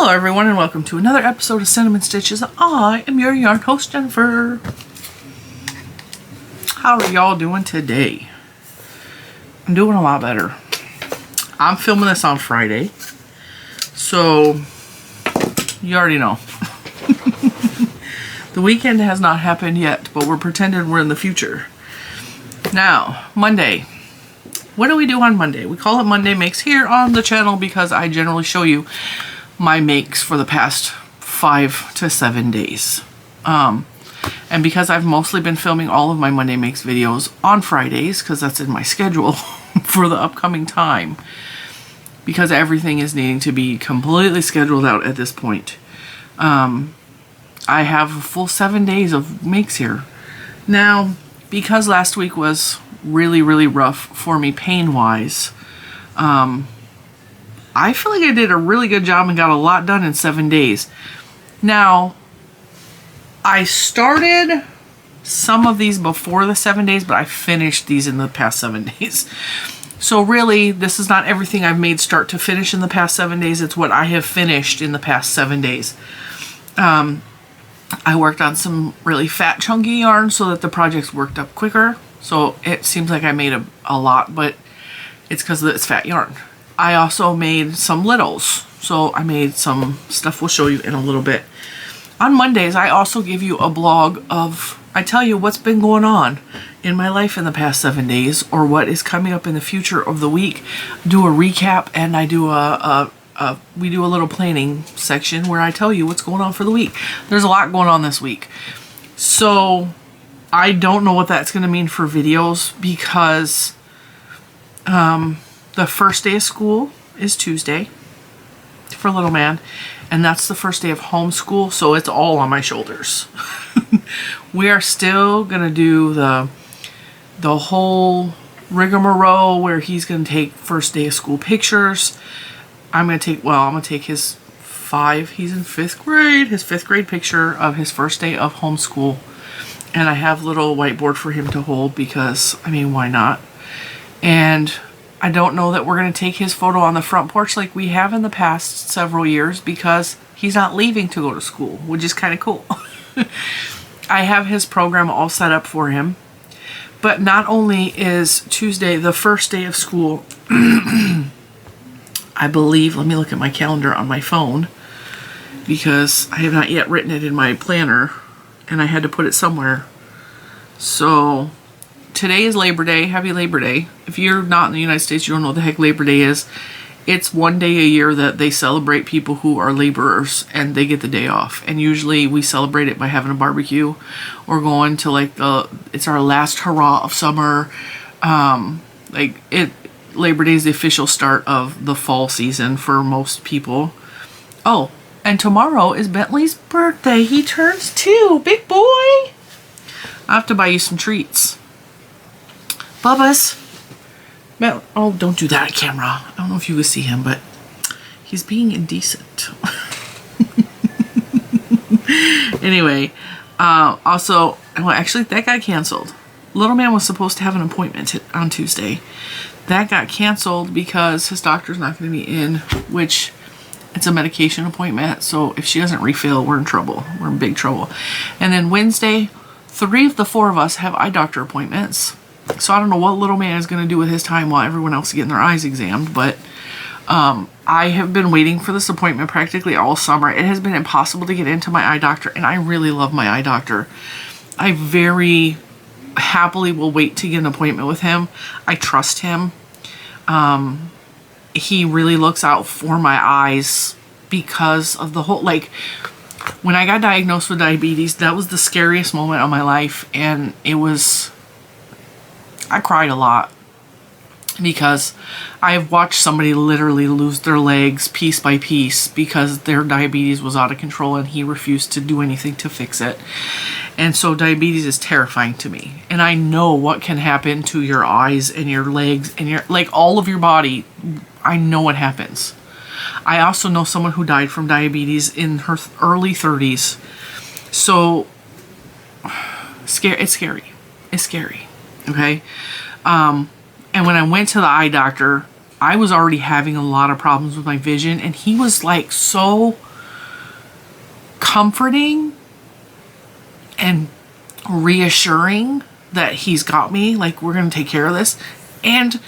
Hello everyone and welcome to another episode of Cinnamon Stitches. I am your yarn host, Jennifer. How are y'all doing today? I'm doing a lot better. I'm filming this on Friday, so you already know. The weekend has not happened yet, but we're pretending we're in the future. Now, Monday. What do we do on Monday? We call it Monday Makes here on the channel because I generally show you my makes for the past 5 to 7 days. And because I've mostly been filming all of my Monday Makes videos on Fridays, because that's in my schedule for the upcoming time, because everything is needing to be completely scheduled out at this point. I have a full 7 days of makes here. Now, because last week was really rough for me pain-wise, I feel like I did a really good job and got a lot done in 7 days. Now, I started some of these before the 7 days, but I finished these in the past 7 days. So really, this is not everything I've made start to finish in the past 7 days. It's what I have finished in the past 7 days. I worked on some really fat chunky yarn so that the projects worked up quicker. So it seems like I made a lot, but it's because it's fat yarn. I also made some littles. So I made some stuff we'll show you in a little bit. On Mondays, I also give you a blog of, I tell you what's been going on in my life in the past 7 days or what is coming up in the future of the week. Do a recap, and I do we do a little planning section where I tell you what's going on for the week. There's a lot going on this week. So I don't know what that's going to mean for videos because the first day of school is Tuesday for little man, and that's the first day of homeschool, so it's all on my shoulders. We are still going to do the whole rigmarole where he's going to take first day of school pictures. I'm going to take his he's in 5th grade, his 5th grade picture of his first day of homeschool. And I have a little whiteboard for him to hold because, I mean, why not? And I don't know that we're going to take his photo on the front porch like we have in the past several years because he's not leaving to go to school, which is kind of cool. I have his program all set up for him. But not only is Tuesday the first day of school, I believe, let me look at my calendar on my phone because I have not yet written it in my planner and I had to put it somewhere. So today is Labor Day. Happy Labor Day. If you're not in the United States, you don't know what the heck Labor Day is. It's one day a year that they celebrate people who are laborers and they get the day off. And usually we celebrate it by having a barbecue or going to it's our last hurrah of summer. Labor Day is the official start of the fall season for most people. Oh, and tomorrow is Bentley's birthday. He turns 2. Big boy. I have to buy you some treats. Bubba's. Oh, don't do that on camera. I don't know if you can see him, but he's being indecent. Anyway, actually, that got canceled. Little man was supposed to have an appointment on Tuesday. That got canceled because his doctor's not going to be in, which it's a medication appointment. So if she doesn't refill, we're in trouble. We're in big trouble. And then Wednesday, 3 of the 4 of us have eye doctor appointments. So I don't know what little man is going to do with his time while everyone else is getting their eyes examined. But I have been waiting for this appointment practically all summer. It has been impossible to get into my eye doctor. And I really love my eye doctor. I very happily will wait to get an appointment with him. I trust him. He really looks out for my eyes because of the whole, when I got diagnosed with diabetes, that was the scariest moment of my life. And I cried a lot because I've watched somebody literally lose their legs piece by piece because their diabetes was out of control and he refused to do anything to fix it. And so diabetes is terrifying to me. And I know what can happen to your eyes and your legs and all of your body. I know what happens. I also know someone who died from diabetes in her early 30s. So it's scary. It's scary. Okay. And when I went to the eye doctor, I was already having a lot of problems with my vision, and he was like so comforting and reassuring that he's got me, like we're gonna take care of this. And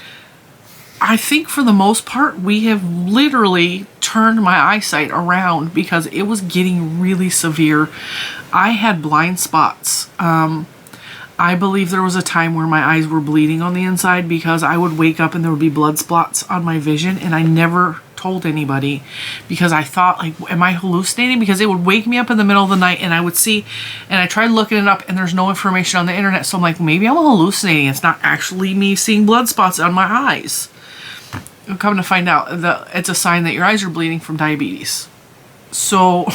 I think for the most part we have literally turned my eyesight around, because it was getting really severe. I had blind spots. I believe there was a time where my eyes were bleeding on the inside, because I would wake up and there would be blood spots on my vision, and I never told anybody, because I thought, like, am I hallucinating? Because it would wake me up in the middle of the night and I would see, and I tried looking it up and there's no information on the internet, so I'm like, maybe I'm hallucinating. It's not actually me seeing blood spots on my eyes. I'm coming to find out that it's a sign that your eyes are bleeding from diabetes. So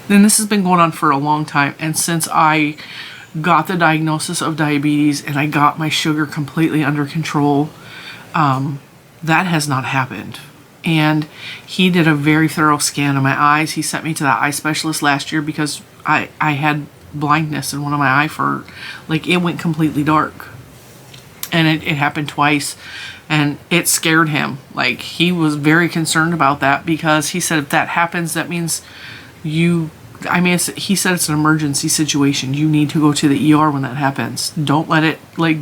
then this has been going on for a long time, and since I got the diagnosis of diabetes and I got my sugar completely under control, that has not happened. And he did a very thorough scan of my eyes. He sent me to that eye specialist last year because I had blindness in one of my eye for, like, it went completely dark. And it happened twice, and it scared him. Like, he was very concerned about that, because he said if that happens, that means he said it's an emergency situation. You need to go to the ER when that happens. Don't let it, like,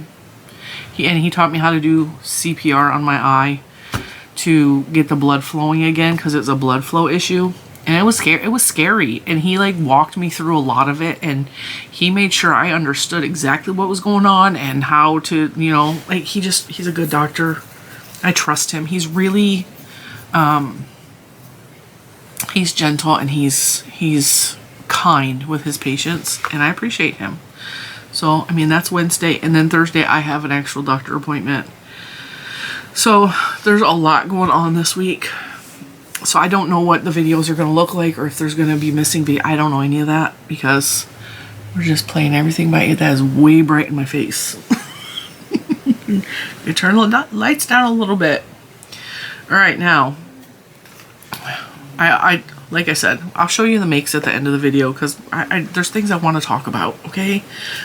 he taught me how to do CPR on my eye to get the blood flowing again, because it's a blood flow issue. And it was scary. It was scary. And he, like, walked me through a lot of it, and he made sure I understood exactly what was going on and how to, you know, like, he's a good doctor. I trust him. He's really, he's gentle, and he's kind with his patients, and I appreciate him. So, I mean, that's Wednesday, and then Thursday I have an actual doctor appointment. So there's a lot going on this week. So I don't know what the videos are going to look like, or if there's going to be missing video. I don't know any of that, because we're just playing everything by ear. That is way bright in my face. You turn the lights down a little bit. All right, now, I like I said, I'll show you the makes at the end of the video, because there's things I want to talk about, okay?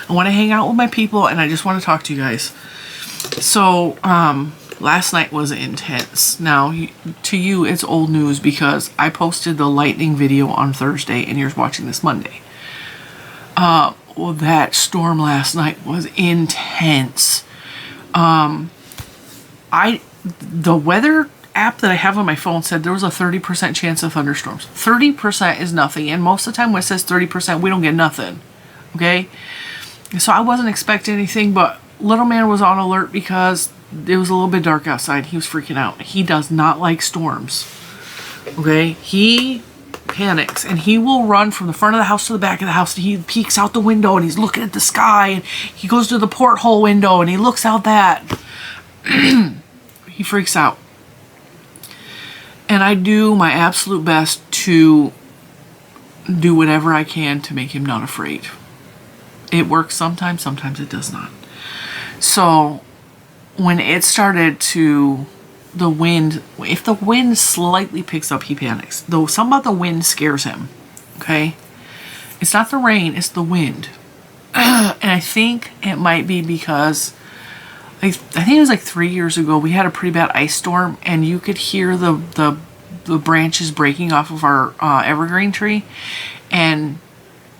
I want to hang out with my people, and I just want to talk to you guys. So, last night was intense. Now, to you, it's old news, because I posted the lightning video on Thursday, and you're watching this Monday. Well, that storm last night was intense. The weather app that I have on my phone said there was a 30% chance of thunderstorms. 30% is nothing, and most of the time when it says 30%, we don't get nothing, okay? So I wasn't expecting anything, but little man was on alert because it was a little bit dark outside. He was freaking out. He does not like storms, okay? He panics, and he will run from the front of the house to the back of the house, and he peeks out the window, and he's looking at the sky, and he goes to the porthole window, and he looks out that. He freaks out. And I do my absolute best to do whatever I can to make him not afraid. It works sometimes, sometimes it does not. So when it started to, the wind, if the wind slightly picks up, he panics. Though something about the wind scares him, okay? It's not the rain, it's the wind. And I think it might be because, I think it was like 3 years ago, we had a pretty bad ice storm, and you could hear the branches breaking off of our evergreen tree and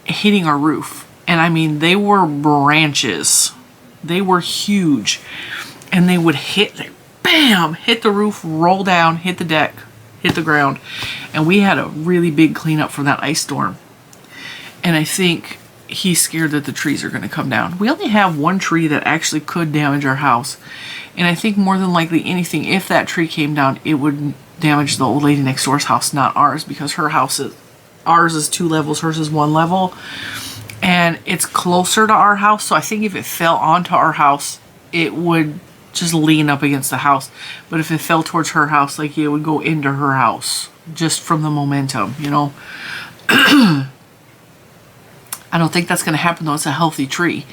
hitting our roof. And I mean, they were branches. They were huge. And they would hit, like, bam, hit the roof, roll down, hit the deck, hit the ground. And we had a really big cleanup from that ice storm. And I think he's scared that the trees are going to come down. We only have one tree that actually could damage our house. And I think more than likely anything, if that tree came down, it would damage the old lady next door's house, not ours, because ours is 2 levels, hers is 1 level. And it's closer to our house, so I think if it fell onto our house, it would just lean up against the house. But if it fell towards her house, like, it would go into her house, just from the momentum, you know. I don't think that's going to happen, though. It's a healthy tree.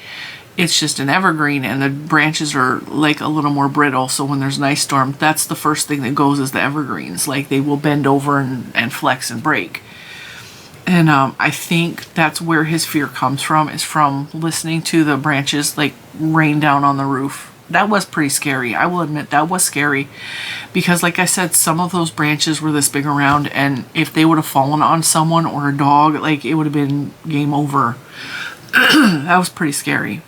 It's just an evergreen, and the branches are, like, a little more brittle, so when there's an ice storm, that's the first thing that goes is the evergreens. Like, they will bend over and flex and break. And I think that's where his fear comes from, is from listening to the branches, like, rain down on the roof. that was pretty scary. I will admit that was scary because like I said, some of those branches were this big around, and if they would have fallen on someone or a dog, like it would have been game over. That was pretty scary.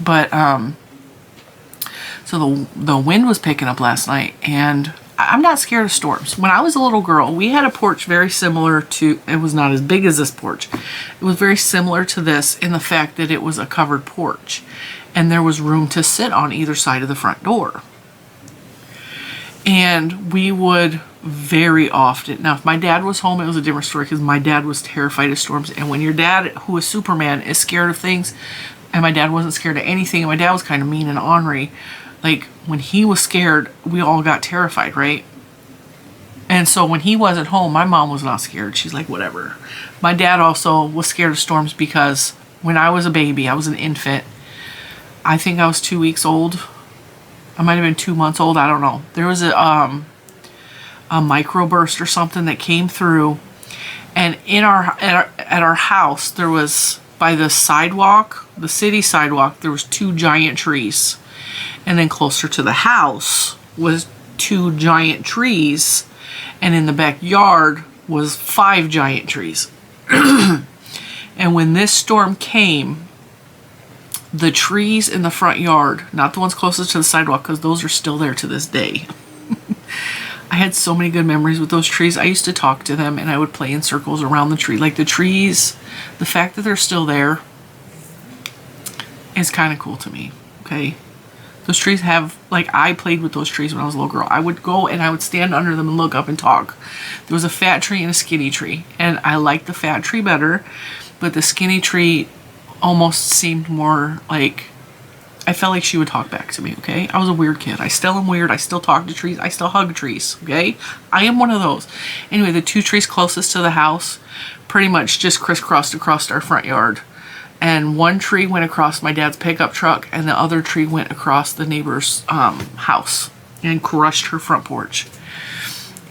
But so the wind was picking up last night, and I'm not scared of storms. When I was a little girl, we had a porch very similar to, it was not as big as this porch. It was very similar to this in the fact that it was a covered porch and there was room to sit on either side of the front door. And we would very often, now if my dad was home, it was a different story because my dad was terrified of storms. And when your dad, who is Superman, is scared of things, and my dad wasn't scared of anything, and my dad was kind of mean and ornery, like when he was scared, we all got terrified, right? And so when he wasn't home, my mom was not scared. She's like, whatever. My dad also was scared of storms because when I was a baby, I was an infant. I think I was 2 weeks old. I might have been 2 months old. I don't know. There was a microburst or something that came through, and in at our house there was, by the sidewalk, the city sidewalk, there was 2 giant trees. And then closer to the house was 2 giant trees. And in the backyard was 5 giant trees. And when this storm came, the trees in the front yard, not the ones closest to the sidewalk, because those are still there to this day. I had so many good memories with those trees. I used to talk to them and I would play in circles around the tree. Like the trees, the fact that they're still there is kind of cool to me, okay? Those trees have, like, I played with those trees when I was a little girl. I would go and I would stand under them and look up and talk. There was a fat tree and a skinny tree, and I liked the fat tree better, but the skinny tree almost seemed more like, I felt like she would talk back to me, okay? I was a weird kid. I still am weird. I still talk to trees. I still hug trees, okay? I am one of those. Anyway, the 2 trees closest to the house pretty much just crisscrossed across our front yard. And one tree went across my dad's pickup truck, and the other tree went across the neighbor's house and crushed her front porch.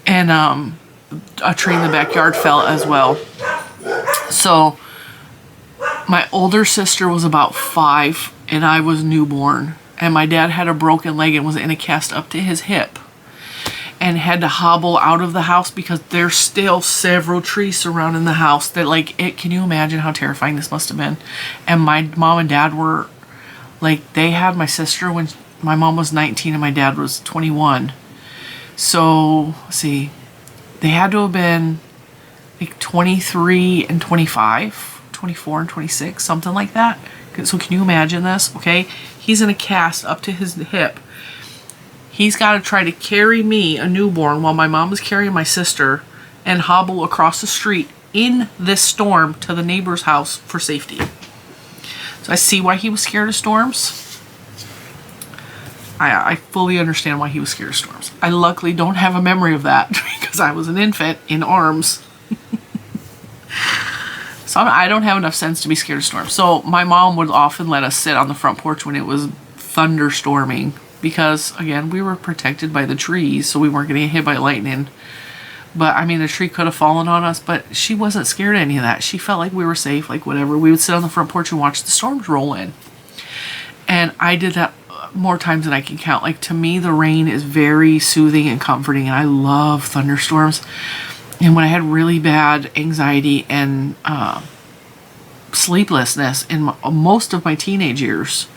And a tree in the backyard fell as well. So my older sister was about 5 and I was newborn, and my dad had a broken leg and was in a cast up to his hip and had to hobble out of the house because there's still several trees surrounding the house that, like, can you imagine how terrifying this must have been? And my mom and dad were, like, they had my sister when my mom was 19 and my dad was 21. So, let's see, they had to have been like 23 and 25, 24 and 26, something like that. So can you imagine this? Okay, he's in a cast up to his hip. He's got to try to carry me, a newborn, while my mom is carrying my sister, and hobble across the street in this storm to the neighbor's house for safety. So I see why he was scared of storms. I fully understand why he was scared of storms. I luckily don't have a memory of that because I was an infant in arms. So I don't have enough sense to be scared of storms. So my mom would often let us sit on the front porch when it was thunderstorming, because again, we were protected by the trees, so we weren't going to get hit by lightning. But I mean, the tree could have fallen on us, but she wasn't scared of any of that. She felt like we were safe, like whatever. We would sit on the front porch and watch the storms roll in. And I did that more times than I can count. Like, to me, the rain is very soothing and comforting, and I love thunderstorms. And when I had really bad anxiety and sleeplessness in most of my teenage years,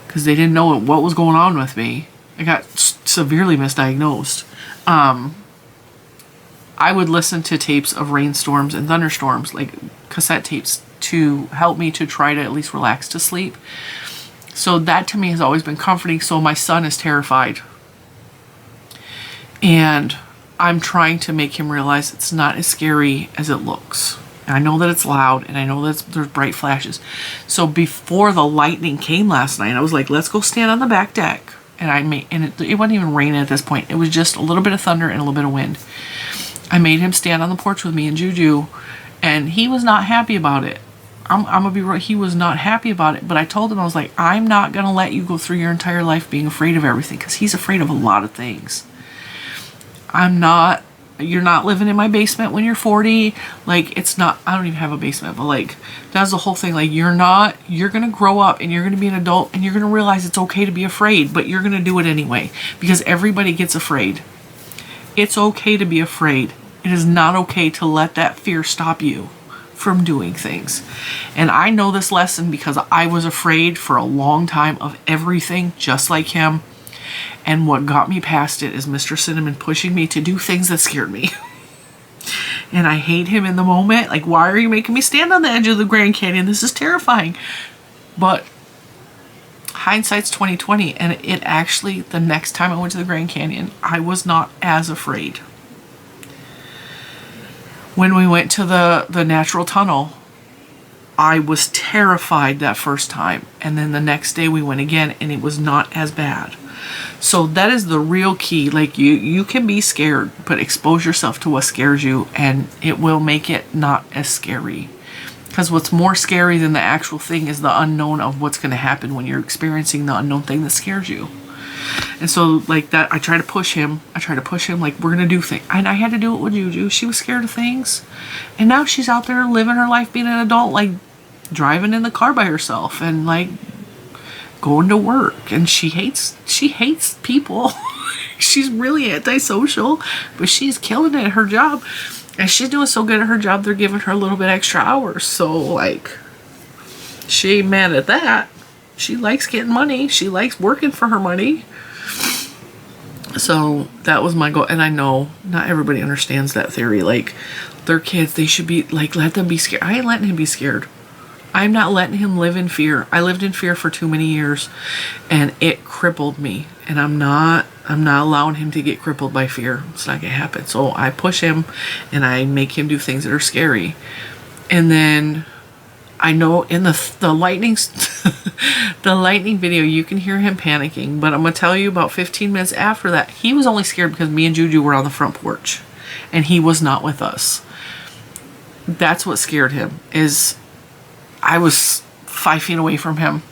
because they didn't know what was going on with me, I got severely misdiagnosed. I would listen to tapes of rainstorms and thunderstorms, like cassette tapes, to help me to try to at least relax to sleep. So that to me has always been comforting. So my son is terrified. And I'm trying to make him realize it's not as scary as it looks. And I know that it's loud, and I know that there's bright flashes. So before the lightning came last night, I was like, let's go stand on the back deck. And it wasn't even raining at this point. It was just a little bit of thunder and a little bit of wind. I made him stand on the porch with me and Juju, and he was not happy about it. I'm gonna be real, he was not happy about it. But I told him, I was like, I'm not gonna let you go through your entire life being afraid of everything, because he's afraid of a lot of things. I'm not, you're not living in my basement when you're 40. Like, it's not, I don't even have a basement, but like, that's the whole thing. Like, you're going to grow up and you're going to be an adult and you're going to realize it's okay to be afraid, but you're going to do it anyway because everybody gets afraid. It's okay to be afraid. It is not okay to let that fear stop you from doing things. And I know this lesson because I was afraid for a long time of everything, just like him. And what got me past it is Mr. Cinnamon pushing me to do things that scared me. And I hate him in the moment. Like, why are you making me stand on the edge of the Grand Canyon? This is terrifying. But hindsight's 20/20, and it actually, the next time I went to the Grand Canyon, I was not as afraid. When we went to the natural tunnel, I was terrified that first time. And then the next day we went again and it was not as bad. So that is the real key. Like, you can be scared, but expose yourself to what scares you and it will make it not as scary. Because what's more scary than the actual thing is the unknown of what's going to happen when you're experiencing the unknown thing that scares you. And so, like that, I try to push him. Like, we're going to do things. And I had to do it with Juju. She was scared of things. And now she's out there living her life being an adult, like driving in the car by herself and like going to work. And she hates people. She's really antisocial, but she's killing it at her job. And she's doing so good at her job, they're giving her a little bit extra hours. So, like, she ain't mad at that. She likes getting money. She likes working for her money. So that was my goal. And I know not everybody understands that theory. Like, their kids, they should be, like, let them be scared. I ain't letting him be scared. I'm not letting him live in fear. I lived in fear for too many years and it crippled me. And I'm not allowing him to get crippled by fear. It's not gonna happen. So I push him and I make him do things that are scary. And then I know in the lightning the lightning video, you can hear him panicking, but I'm gonna tell you about 15 minutes after that, he was only scared because me and Juju were on the front porch and he was not with us. That's what scared him, is I was 5 feet away from him.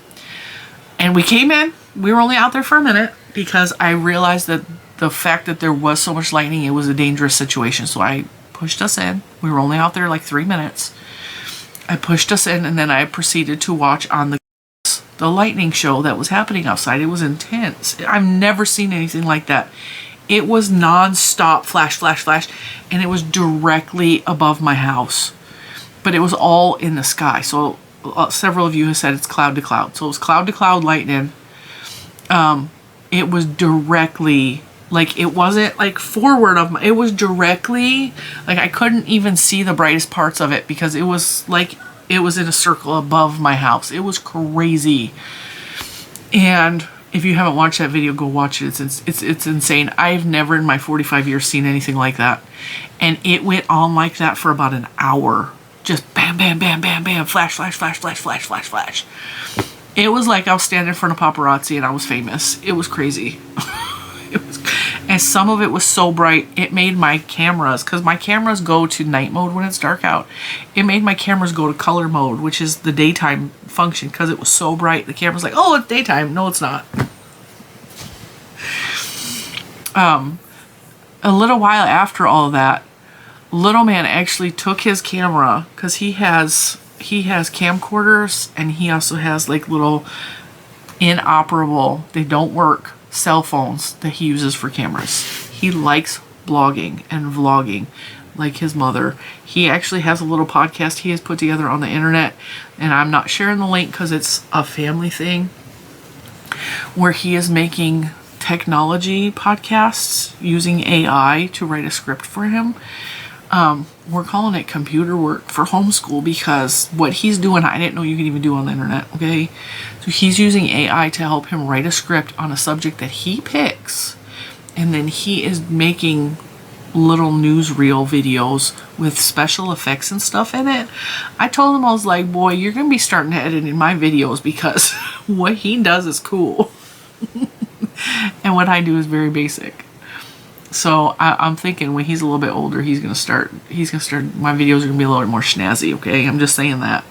And we came in, we were only out there for a minute because I realized that the fact that there was so much lightning, it was a dangerous situation. So I pushed us in. We were only out there like 3 minutes. I pushed us in and then I proceeded to watch on the lightning show that was happening outside. It was intense. I've never seen anything like that. It was non-stop flash, flash, flash, and it was directly above my house. But it was all in the sky. So several of you have said it's cloud to cloud. So it was cloud to cloud lightning. It was directly, like, it wasn't like forward of my, it was directly, like, I couldn't even see the brightest parts of it because it was like, it was in a circle above my house. It was crazy. And if you haven't watched that video, go watch it. It's insane. I've never in my 45 years seen anything like that. And it went on like that for about an hour. Just bam, bam, bam, bam, bam, flash, flash, flash, flash, flash, flash, flash. It was like I was standing in front of paparazzi and I was famous. It was crazy. And some of it was so bright, it made my cameras, because my cameras go to night mode when it's dark out. It made my cameras go to color mode, which is the daytime function, because it was so bright. The camera's like, oh, it's daytime. No, it's not. A little while after all of that, little man actually took his camera, because he has camcorders and he also has like little inoperable, they don't work, cell phones that he uses for cameras. He likes blogging and vlogging like his mother. He actually has a little podcast he has put together on the internet, and I'm not sharing the link because it's a family thing, where he is making technology podcasts using AI to write a script for him. We're calling it computer work for homeschool because what he's doing, I didn't know you could even do on the internet, okay? So he's using AI to help him write a script on a subject that he picks. And then he is making little newsreel videos with special effects and stuff in it. I told him, I was like, boy, you're going to be starting to edit in my videos because what he does is cool. And what I do is very basic. So I'm thinking when he's a little bit older, he's gonna start, my videos are gonna be a little bit more snazzy, okay? I'm just saying that.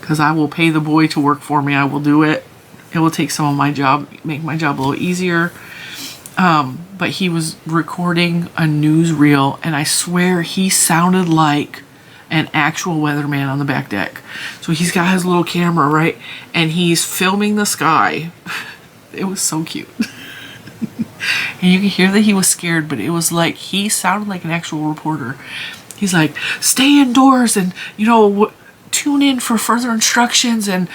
Because I will pay the boy to work for me. I will do it. It will take some of my job, make my job a little easier. But he was recording a newsreel, and I swear he sounded like an actual weatherman on the back deck. So he's got his little camera, right? And he's filming the sky. It was so cute. And you can hear that he was scared, but it was like, he sounded like an actual reporter. He's like, stay indoors and, you know, tune in for further instructions and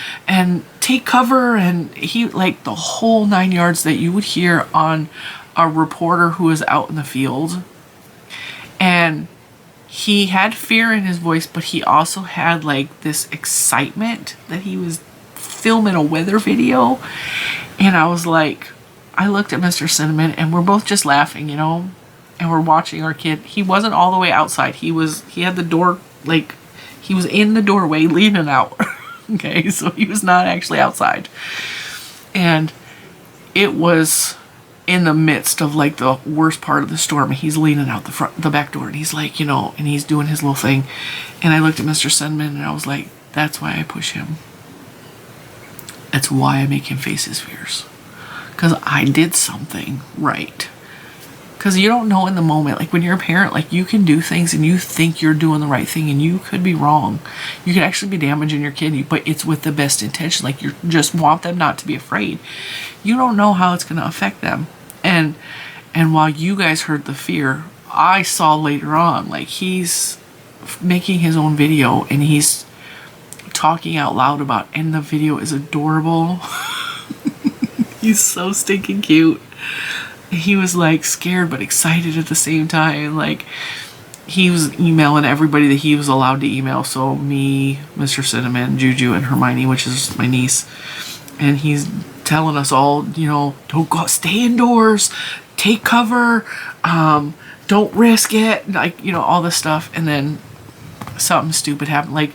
take cover. And he, like, the whole 9 yards that you would hear on a reporter who is out in the field. And he had fear in his voice, but he also had like this excitement that he was filming a weather video. And I was like, I looked at Mr. Cinnamon and we're both just laughing, you know, and we're watching our kid. He wasn't all the way outside. He had the door, like, he was in the doorway leaning out. Okay, so he was not actually outside. And it was in the midst of like the worst part of the storm. He's leaning out the back door, and he's like, you know, and he's doing his little thing. And I looked at Mr. Cinnamon and I was like, that's why I push him. That's why I make him face his fears. Because I did something right. Because you don't know in the moment, like when you're a parent, like you can do things and you think you're doing the right thing and you could be wrong. You could actually be damaging your kid, but it's with the best intention. Like you just want them not to be afraid. You don't know how it's going to affect them. And while you guys heard the fear, I saw later on, like he's making his own video and he's talking out loud about, and the video is adorable. He's so stinking cute. He was like scared but excited at the same time. Like he was emailing everybody that he was allowed to email. So me, Mr. Cinnamon, Juju, and Hermione, which is my niece. And he's telling us all, you know, don't go, stay indoors, take cover, don't risk it, like, you know, all this stuff. And then something stupid happened. Like,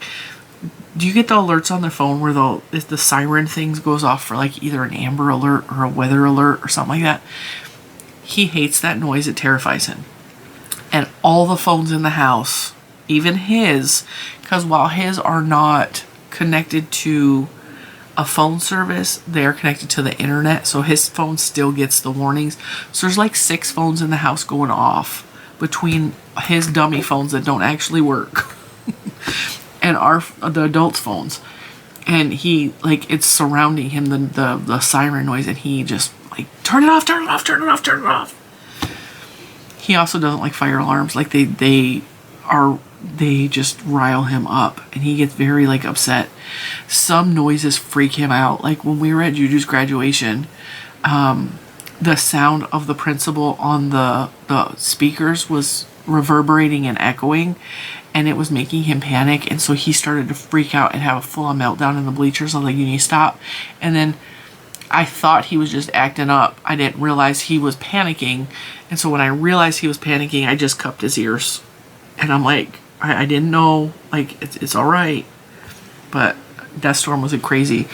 do you get the alerts on their phone where the siren things goes off for like either an Amber Alert or a weather alert or something like that? He hates that noise. It terrifies him. And all the phones in the house, even his, because while his are not connected to a phone service, they are connected to the internet, so his phone still gets the warnings. So there's like 6 phones in the house going off between his dummy phones that don't actually work and the adults' phones. And he, like, it's surrounding him, the siren noise, and he just like, turn it off, turn it off, turn it off, turn it off. He also doesn't like fire alarms. Like they just rile him up, and he gets very like upset. Some noises freak him out. Like when we were at Juju's graduation, the sound of the principal on the speakers was reverberating and echoing, and it was making him panic. And so he started to freak out and have a full-on meltdown in the bleachers. I was like, you need to stop. And then I thought he was just acting up. I didn't realize he was panicking. And so when I realized he was panicking, I just cupped his ears. And I'm like, I didn't know, like, it's all right. But that storm was crazy.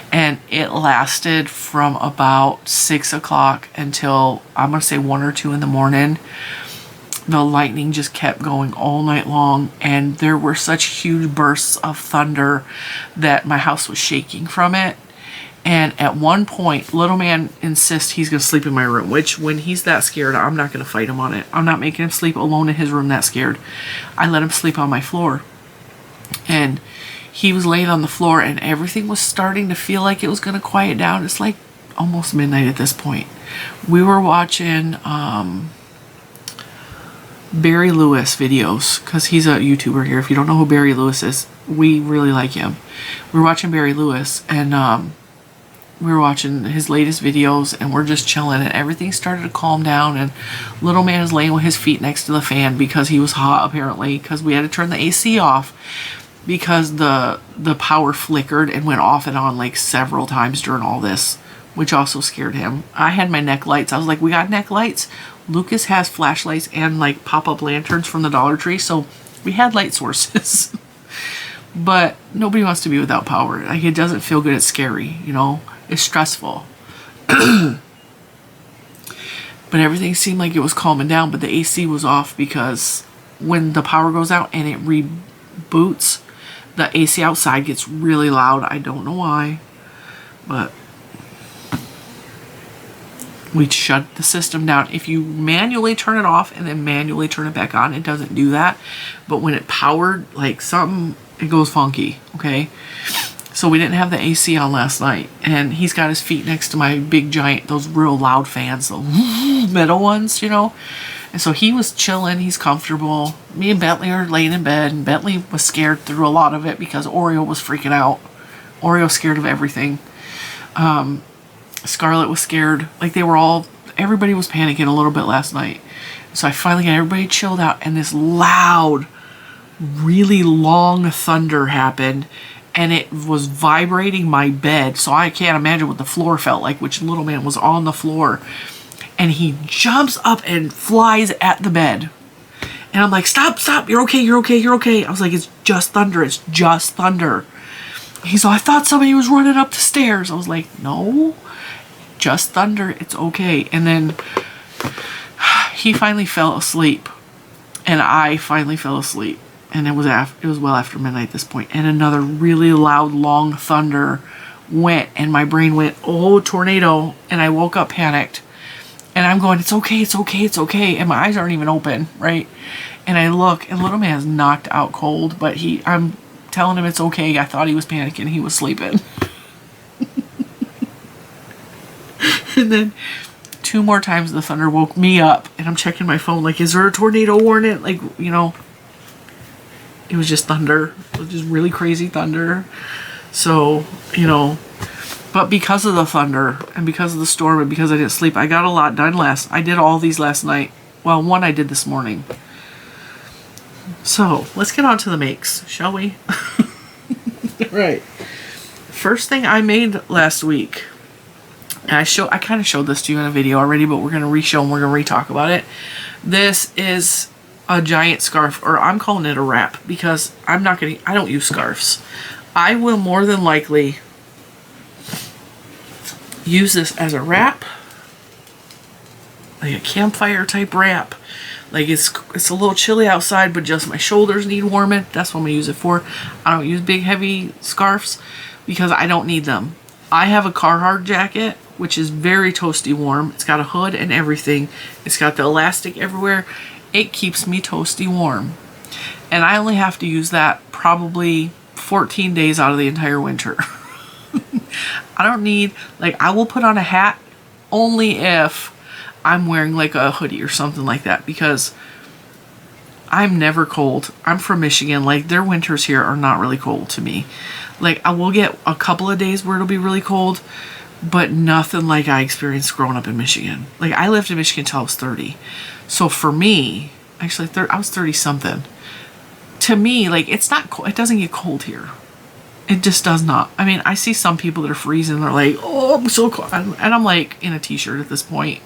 And it lasted from about 6 o'clock until, I'm going to say 1 or 2 in the morning. The lightning just kept going all night long. And there were such huge bursts of thunder that my house was shaking from it. And at one point, little man insists he's going to sleep in my room, which when he's that scared, I'm not going to fight him on it. I'm not making him sleep alone in his room that scared. I let him sleep on my floor. And he was laying on the floor, and everything was starting to feel like it was going to quiet down. It's like almost midnight at this point. We were watching Barry Lewis videos, because he's a YouTuber here. If you don't know who Barry Lewis is, we really like him. We were watching Barry Lewis, and we were watching his latest videos, and we're just chilling, and everything started to calm down. And little man is laying with his feet next to the fan because he was hot, apparently, because we had to turn the AC off because the power flickered and went off and on like several times during all this, which also scared him. I had my neck lights. I was like, we got neck lights. Lucas has flashlights and like pop-up lanterns from the Dollar Tree, so we had light sources. But nobody wants to be without power. Like, it doesn't feel good. It's scary, you know. It's stressful. But everything seemed like it was calming down, but the AC was off because when the power goes out and it reboots, the AC outside gets really loud. I don't know why, but we shut the system down. If you manually turn it off and then manually turn it back on, it doesn't do that. But when it powered, like something, it goes funky, okay? So we didn't have the AC on last night, and he's got his feet next to my big giant, those real loud fans, the metal ones, you know? And so he was chilling, he's comfortable. Me and Bentley are laying in bed, and Bentley was scared through a lot of it because Oreo was freaking out. Oreo's scared of everything. Scarlett was scared. Like everybody was panicking a little bit last night. So I finally got everybody chilled out, and this loud, really long thunder happened, and it was vibrating my bed. So I can't imagine what the floor felt like, which little man was on the floor. And he jumps up and flies at the bed. And I'm like, stop, you're okay, you're okay, you're okay. I was like, it's just thunder, it's just thunder. He's like, I thought somebody was running up the stairs. I was like, no, just thunder, it's okay. And then he finally fell asleep. And I finally fell asleep. And it was well after midnight at this point. And another really loud, long thunder went, and my brain went, oh, tornado. And I woke up panicked. And I'm going, it's okay, it's okay, it's okay. And my eyes aren't even open, right? And I look, and little man's knocked out cold, but I'm telling him it's okay. I thought he was panicking. He was sleeping. And then 2 more times the thunder woke me up, and I'm checking my phone, like, is there a tornado warning? Like, you know, it was just thunder. It was just really crazy thunder. So, you know, but because of the thunder and because of the storm and because I didn't sleep, I got a lot done I did all these last night. Well, one I did this morning. So let's get on to the makes, shall we? Right. First thing I made last week, and I kind of showed this to you in a video already, but we're going to re-show and we're going to re-talk about it. This is a giant scarf, or I'm calling it a wrap, because I don't use scarves. I will more than likely use this as a wrap, like a campfire type wrap. Like it's a little chilly outside, but just my shoulders need warming. That's what I'm gonna use it for. I don't use big heavy scarves because I don't need them. I have a Carhartt jacket, which is very toasty warm. It's got a hood and everything. It's got the elastic everywhere. It keeps me toasty warm. And I only have to use that probably 14 days out of the entire winter. I don't need, like, I will put on a hat only if I'm wearing like a hoodie or something like that, because I'm never cold. I'm from Michigan. Like, their winters here are not really cold to me. Like, I will get a couple of days where it'll be really cold, but nothing like I experienced growing up in Michigan. Like, I lived in Michigan until I was 30. So for me, actually, I was 30 something. To me, like, it's not cold. It doesn't get cold here. It just does not. I mean, I see some people that are freezing. They're like, oh, I'm so cold. And I'm like in a t-shirt at this point.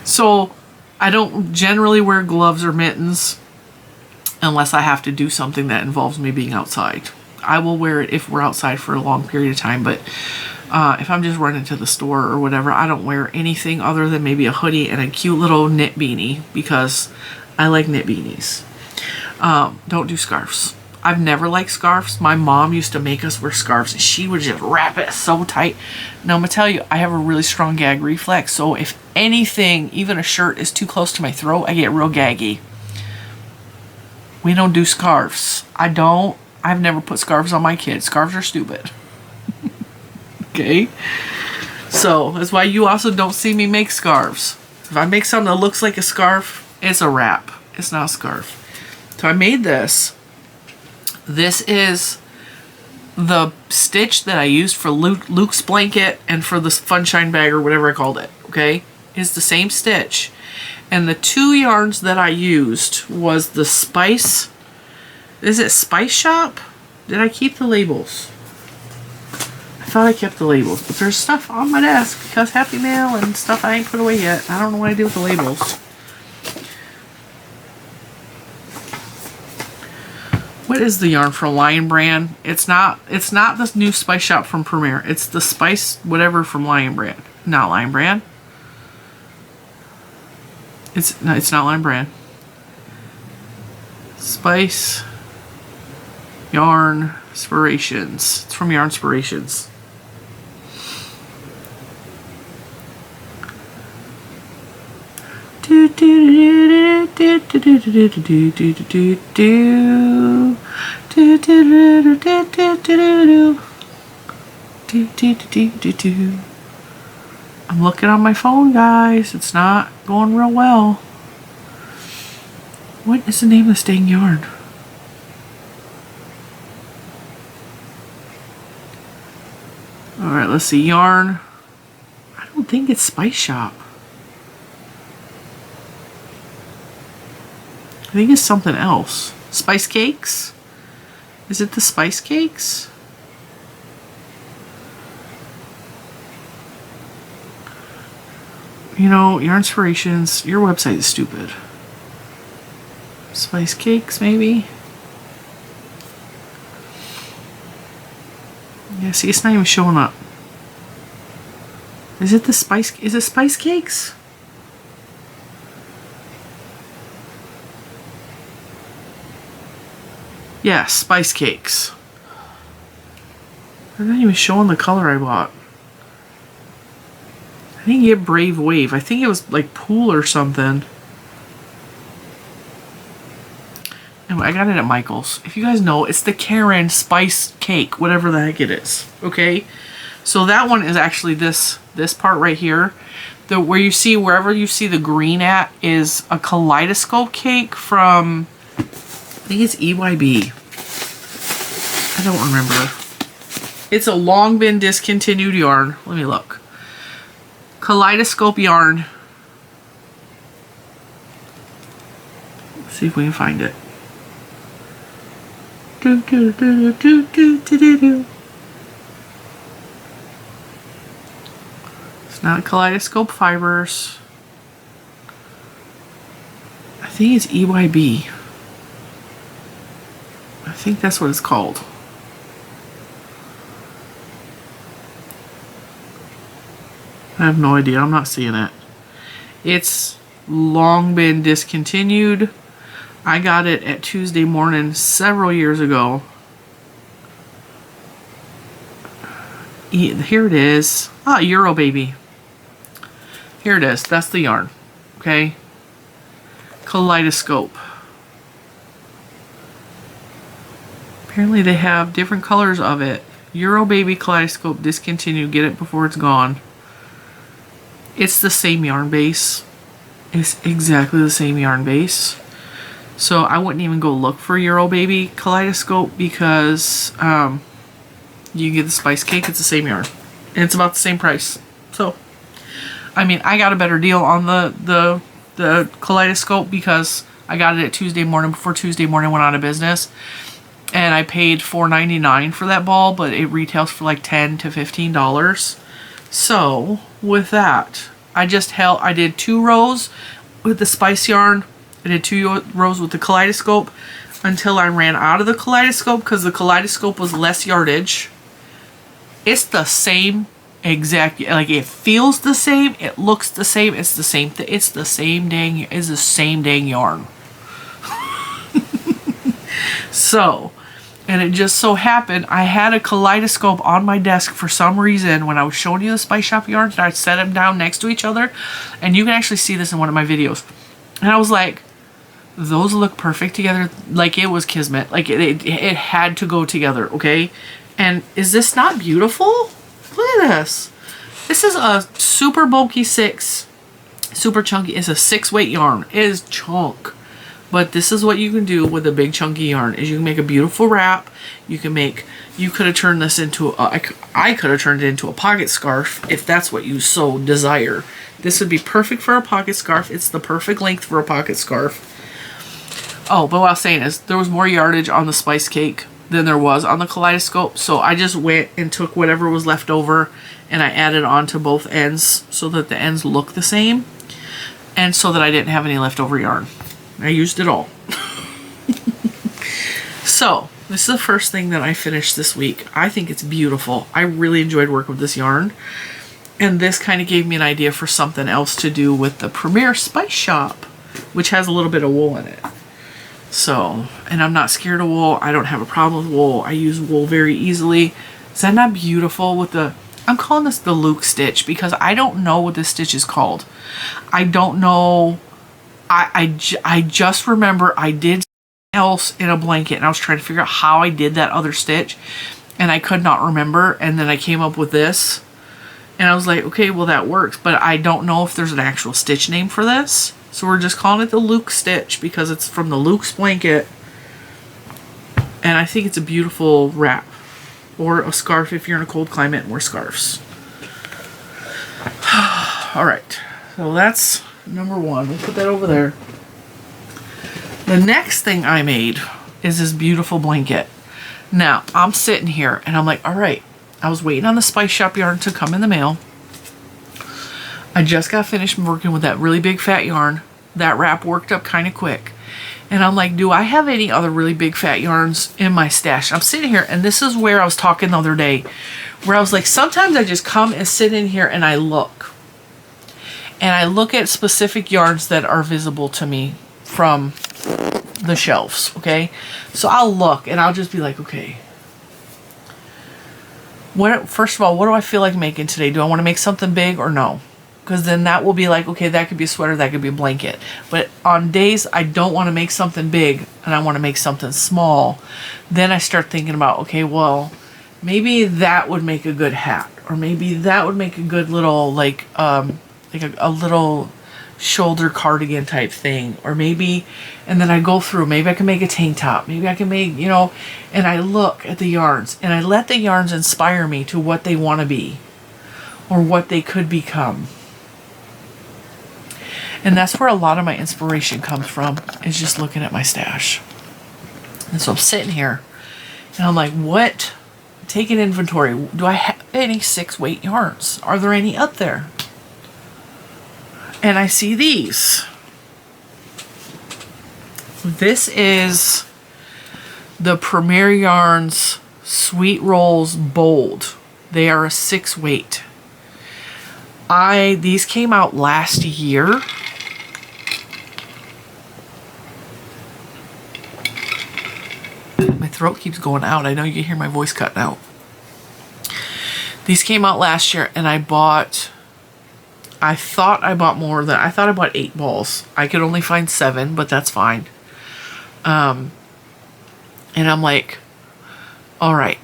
So I don't generally wear gloves or mittens unless I have to do something that involves me being outside. I will wear it if we're outside for a long period of time. But if I'm just running to the store or whatever, I don't wear anything other than maybe a hoodie and a cute little knit beanie, because I like knit beanies. Don't do scarves. I've never liked scarves. My mom used to make us wear scarves, and she would just wrap it so tight. Now, I'm going to tell you, I have a really strong gag reflex, so if anything, even a shirt, is too close to my throat, I get real gaggy. We don't do scarves. I've never put scarves on my kids. Scarves are stupid. Okay? So, that's why you also don't see me make scarves. If I make something that looks like a scarf, it's a wrap. It's not a scarf. So I made this. This is the stitch that I used for Luke's blanket and for the sunshine bag or whatever I called it, okay? It's the same stitch. And the 2 yarns that I used was the Spice, is it Spice Shop? Did I keep the labels? I thought I kept the labels, but there's stuff on my desk because Happy Mail and stuff I ain't put away yet. I don't know what I did with the labels. What is the yarn from Lion Brand? It's not this new Spice Shop from Premier. It's the Spice whatever from Lion Brand. Not Lion Brand. It's not Lion Brand. Spice Yarn Inspirations. It's from Yarn Inspirations. I'm looking on my phone, guys. It's not going real well. What is the name of this dang yarn? Alright, let's see. Yarn. I don't think it's Spice Shop. I think it's something else. Spice Cakes? Is it the Spice Cakes? You know, your inspirations, your website is stupid. Spice Cakes, maybe? Yeah, see, it's not even showing up. Is it the Spice, is it Spice Cakes? Yeah, Spice Cakes. They're not even showing the color I bought. I didn't get Brave Wave. I think it was like Pool or something. Anyway, I got it at Michael's. If you guys know, it's the Karen Spice Cake, whatever the heck it is. Okay? So that one is actually this part right here. Where you see, wherever you see the green at is a kaleidoscope cake from, I think it's EYB. I don't remember. It's a long been discontinued yarn. Let me look. Kaleidoscope yarn. Let's see if we can find it. It's not Kaleidoscope Fibers. I think it's EYB. I think that's what it's called. I have no idea. I'm not seeing it. It's long been discontinued. I got it at Tuesday Morning several years ago. Here it is. Ah, Euro Baby. Here it is. That's the yarn. Okay. Kaleidoscope. Apparently they have different colors of it. Euro Baby Kaleidoscope discontinued. Get it before it's gone. It's the same yarn base. It's exactly the same yarn base. So I wouldn't even go look for Euro Baby Kaleidoscope because you get the Spice Cake. It's the same yarn. And it's about the same price. So, I mean, I got a better deal on the Kaleidoscope because I got it at Tuesday Morning before Tuesday Morning went out of business. And I paid $4.99 for that ball, but it retails for like $10 to $15. So, with that, I did 2 rows with the Spice yarn. I did 2 rows with the Kaleidoscope until I ran out of the Kaleidoscope because the Kaleidoscope was less yardage. It's the same exact, like it feels the same, it looks the same, it's the same thing, it's the same dang yarn. So, and it just so happened I had a Kaleidoscope on my desk for some reason when I was showing you the Spice Shop yarns, and I set them down next to each other, and you can actually see this in one of my videos. And I was like, those look perfect together. Like it was kismet. Like it had to go together, okay? And is this not beautiful? Look at this. This is a super bulky 6, super chunky. It's a 6-weight yarn. It is chunk. But this is what you can do with a big chunky yarn, is you can make a beautiful wrap. You could have turned this into, I could have turned it into a pocket scarf if that's what you so desire. This would be perfect for a pocket scarf. It's the perfect length for a pocket scarf. Oh, but what I was saying is there was more yardage on the Spice Cake than there was on the Kaleidoscope. So I just went and took whatever was left over and I added on to both ends so that the ends look the same. And so that I didn't have any leftover yarn. I used it all. So, this is the first thing that I finished this week. I think it's beautiful. I really enjoyed working with this yarn. And this kind of gave me an idea for something else to do with the Premier Spice Shop, which has a little bit of wool in it. So, and I'm not scared of wool. I don't have a problem with wool. I use wool very easily. Is that not beautiful with the... I'm calling this the Luke stitch because I don't know what this stitch is called. I don't know I just remember I did else in a blanket, and I was trying to figure out how I did that other stitch, and I could not remember, and then I came up with this, and I was like, okay, well that works, but I don't know if there's an actual stitch name for this, so we're just calling it the Luke stitch because it's from the Luke's blanket, and I think it's a beautiful wrap or a scarf if you're in a cold climate and wear scarves. All right, so that's number one. We'll put that over there. The next thing I made is this beautiful blanket. Now, I'm sitting here and I'm like, all right, I was waiting on the Spice Shop yarn to come in the mail. I just got finished working with that really big fat yarn. That wrap worked up kind of quick. And I'm like, do I have any other really big fat yarns in my stash? I'm sitting here, and this is where I was talking the other day, where I was like, sometimes I just come and sit in here and I look. And I look at specific yarns that are visible to me from the shelves, okay? So I'll look and I'll just be like, okay, first of all, what do I feel like making today? Do I want to make something big or no? Because then that will be like, okay, that could be a sweater, that could be a blanket. But on days I don't want to make something big and I want to make something small, then I start thinking about, okay, well, maybe that would make a good hat, or maybe that would make a good little like a little shoulder cardigan type thing, or maybe, and then I go through, maybe I can make a tank top, maybe I can make, you know, and I look at the yarns and I let the yarns inspire me to what they want to be or what they could become. And that's where a lot of my inspiration comes from, is just looking at my stash. And so I'm sitting here and I'm like, what? Taking inventory. Do I have any 6-weight yarns? Are there any up there? And I see these. This is the Premier Yarns Sweet Rolls Bold. They are a 6-weight. These came out last year. My throat keeps going out. I know you can hear my voice cutting out. These came out last year, and I thought I bought more than, I thought I bought 8 balls. I could only find 7, but that's fine. And I'm like, all right,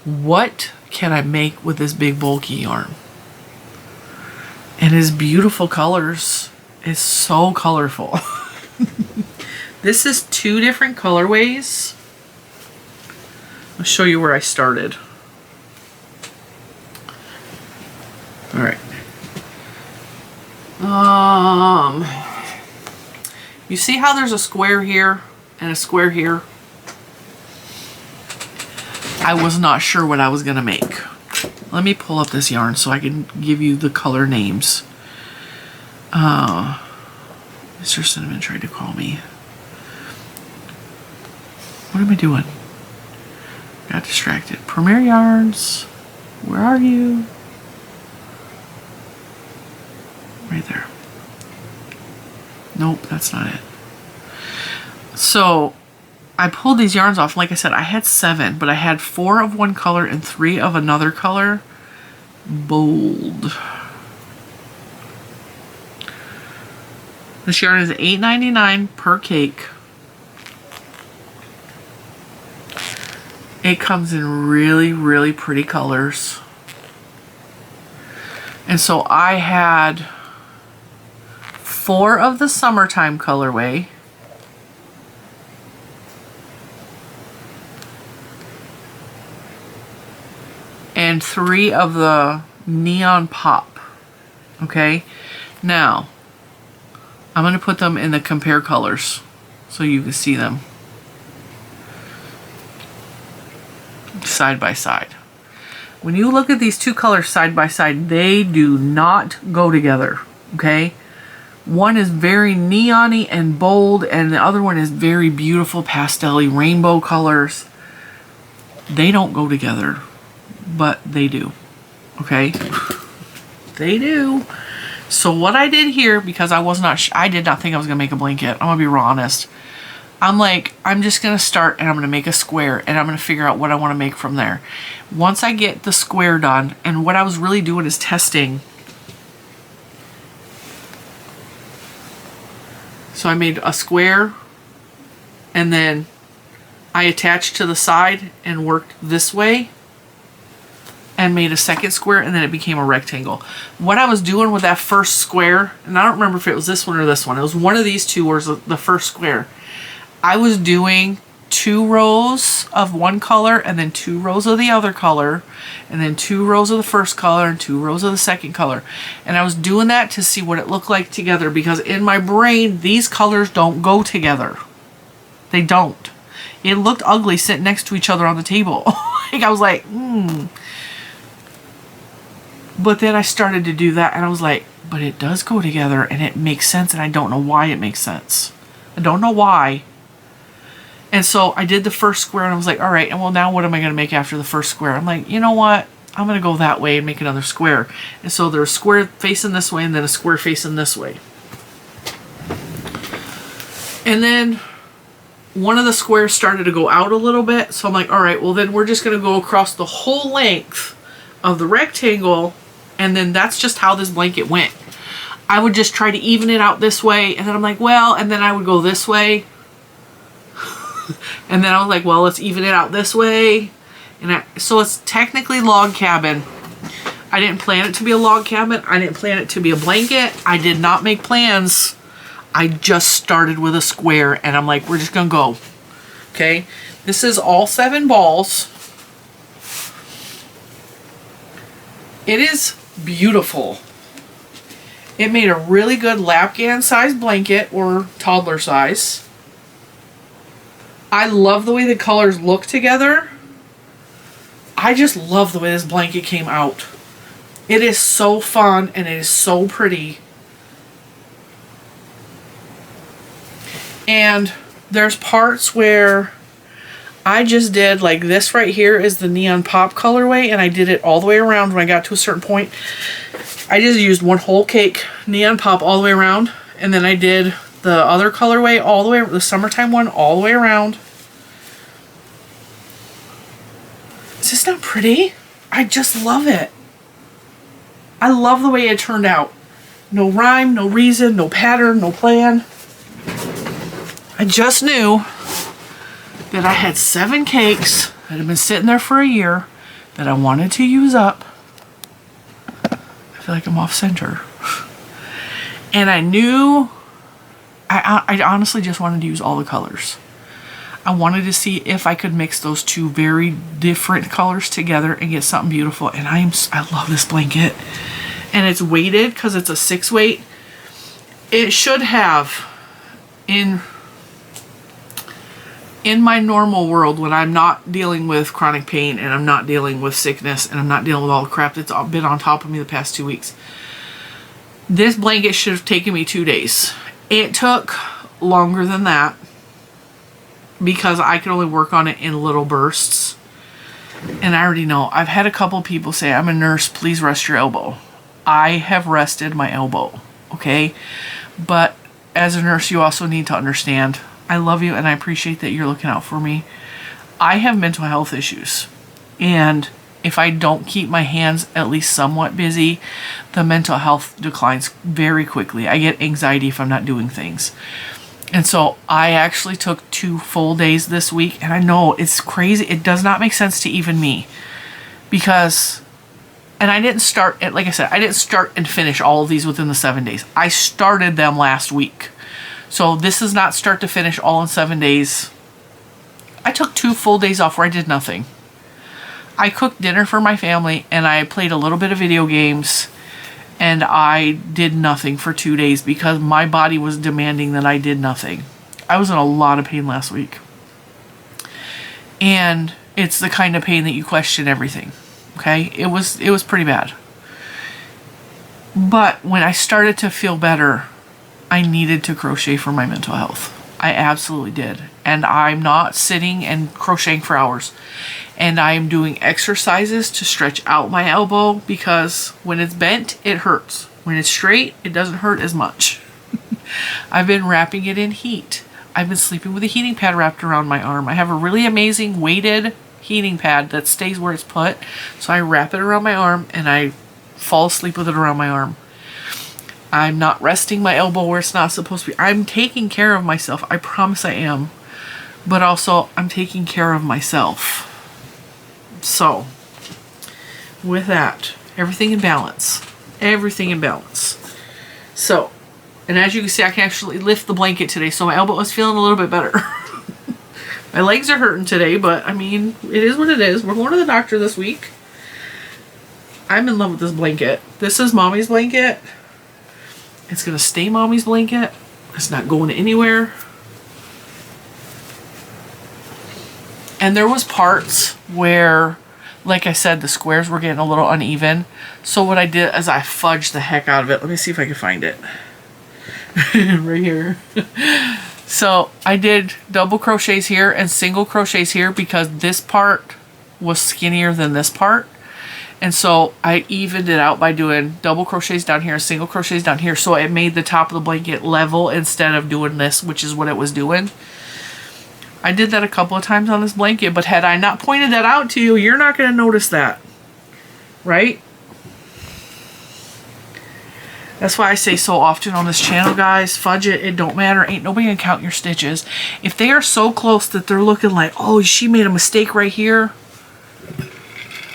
what can I make with this big bulky yarn? And his beautiful colors is so colorful. This is 2 different colorways. I'll show you where I started. All right. You see how there's a square here and a square here? I was not sure what I was gonna make. Let me pull up this yarn so I can give you the color names. Mr. Cinnamon tried to call me. What am I doing? Got distracted. Premier Yarns, where are you? Right there. Nope, that's not it. So I pulled these yarns off. Like I said, I had 7, but I had 4 of one color and 3 of another color. Bold. This yarn is $8.99 per cake. It comes in really, really pretty colors. And so I had 4 of the summertime colorway. And 3 of the neon pop. Okay? Now, I'm going to put them in the compare colors so you can see them side by side. When you look at these 2 colors side by side, they do not go together, okay? One is very neon-y and bold, and the other one is very beautiful pastel-y rainbow colors. They don't go together, but they do, okay? They do. So what I did here, because I did not think I was gonna make a blanket, I'm gonna be real honest. I'm like, I'm just gonna start and I'm gonna make a square and I'm gonna figure out what I wanna make from there. Once I get the square done, and what I was really doing is testing So I made a square, and then I attached to the side and worked this way and made a second square, and then it became a rectangle. What I was doing with that first square, and I don't remember if it was this one or this one, it was one of these two was the first square. I was doing 2 rows of one color and then 2 rows of the other color, and then 2 rows of the first color and 2 rows of the second color. And I was doing that to see what it looked like together, because in my brain, these colors don't go together. They don't. It looked ugly sitting next to each other on the table. Like I was like, But then I started to do that, and I was like, but it does go together, and it makes sense, and I don't know why it makes sense. I don't know why. And so I did the first square, and I was like, all right, and well, now what am I going to make after the first square? I'm like, you know what? I'm going to go that way and make another square. And so there's a square facing this way, and then a square facing this way. And then one of the squares started to go out a little bit, so I'm like, all right, well, then we're just going to go across the whole length of the rectangle, and then that's just how this blanket went. I would just try to even it out this way, and then I'm like, well, and then I would go this way. And then I was like, well, let's even it out this way. And so it's technically log cabin. I didn't plan it to be a log cabin. I didn't plan it to be a blanket. I did not make plans. I just started with a square, and I'm like, we're just gonna go. Okay, this is all 7 balls. It is beautiful. It made a really good lapgan size blanket, or toddler size. I love the way the colors look together. I just love the way this blanket came out. It is so fun, and it is so pretty. And there's parts where I just did, like this right here is the neon pop colorway, and I did it all the way around. When I got to a certain point, I just used one whole cake neon pop all the way around, and then I did the other colorway all the way, the summertime one, all the way around. Is this not pretty? I just love it. I love the way it turned out. No rhyme, no reason, no pattern, no plan. I just knew that I had 7 cakes that had been sitting there for a year that I wanted to use up. I feel like I'm off center. And I knew, I honestly just wanted to use all the colors. I wanted to see if I could mix those 2 very different colors together and get something beautiful. And I love this blanket. And it's weighted because it's a 6 weight. It should have, in my normal world, when I'm not dealing with chronic pain and I'm not dealing with sickness and I'm not dealing with all the crap that's been on top of me the past 2 weeks, this blanket should have taken me 2 days. It took longer than that because I could only work on it in little bursts. And I already know, I've had a couple people say, I'm a nurse, please rest your elbow. I have rested my elbow, okay? But as a nurse, you also need to understand, I love you and I appreciate that you're looking out for me. I have mental health issues, and if I don't keep my hands at least somewhat busy, the mental health declines very quickly. I get anxiety if I'm not doing things. And so I actually took 2 full days this week, and I know it's crazy. It does not make sense to even me, because, and I didn't start, like I said, I didn't start and finish all of these within the 7 days. I started them last week. So this is not start to finish all in 7 days. I took 2 full days off where I did nothing. I cooked dinner for my family, and I played a little bit of video games, and I did nothing for 2 days because my body was demanding that I did nothing. I was in a lot of pain last week. And it's the kind of pain that you question everything. Okay? It was pretty bad. But when I started to feel better, I needed to crochet for my mental health. I absolutely did. And I'm not sitting and crocheting for hours. And I'm doing exercises to stretch out my elbow, because when it's bent, it hurts. When it's straight, it doesn't hurt as much. I've been wrapping it in heat. I've been sleeping with a heating pad wrapped around my arm. I have a really amazing weighted heating pad that stays where it's put. So I wrap it around my arm and I fall asleep with it around my arm. I'm not resting my elbow where it's not supposed to be. I'm taking care of myself. I promise I am. But also, I'm taking care of myself. So, with that, everything in balance. Everything in balance. So, and as you can see, I can actually lift the blanket today, so my elbow is feeling a little bit better. My legs are hurting today, but I mean, it is what it is. We're going to the doctor this week. I'm in love with this blanket. This is Mommy's blanket. It's going to stay Mommy's blanket. It's not going anywhere. And there was parts where, like I said, the squares were getting a little uneven. So what I did is I fudged the heck out of it. Let me see if I can find it. Right here. So I did double crochets here and single crochets here because this part was skinnier than this part. And so I evened it out by doing double crochets down here and single crochets down here. So it made the top of the blanket level instead of doing this, which is what it was doing. I did that a couple of times on this blanket, but had I not pointed that out to you, you're not going to notice that. Right? That's why I say so often on this channel, guys, fudge it. It don't matter. Ain't nobody gonna count your stitches. If they are so close that they're looking like, oh, she made a mistake right here.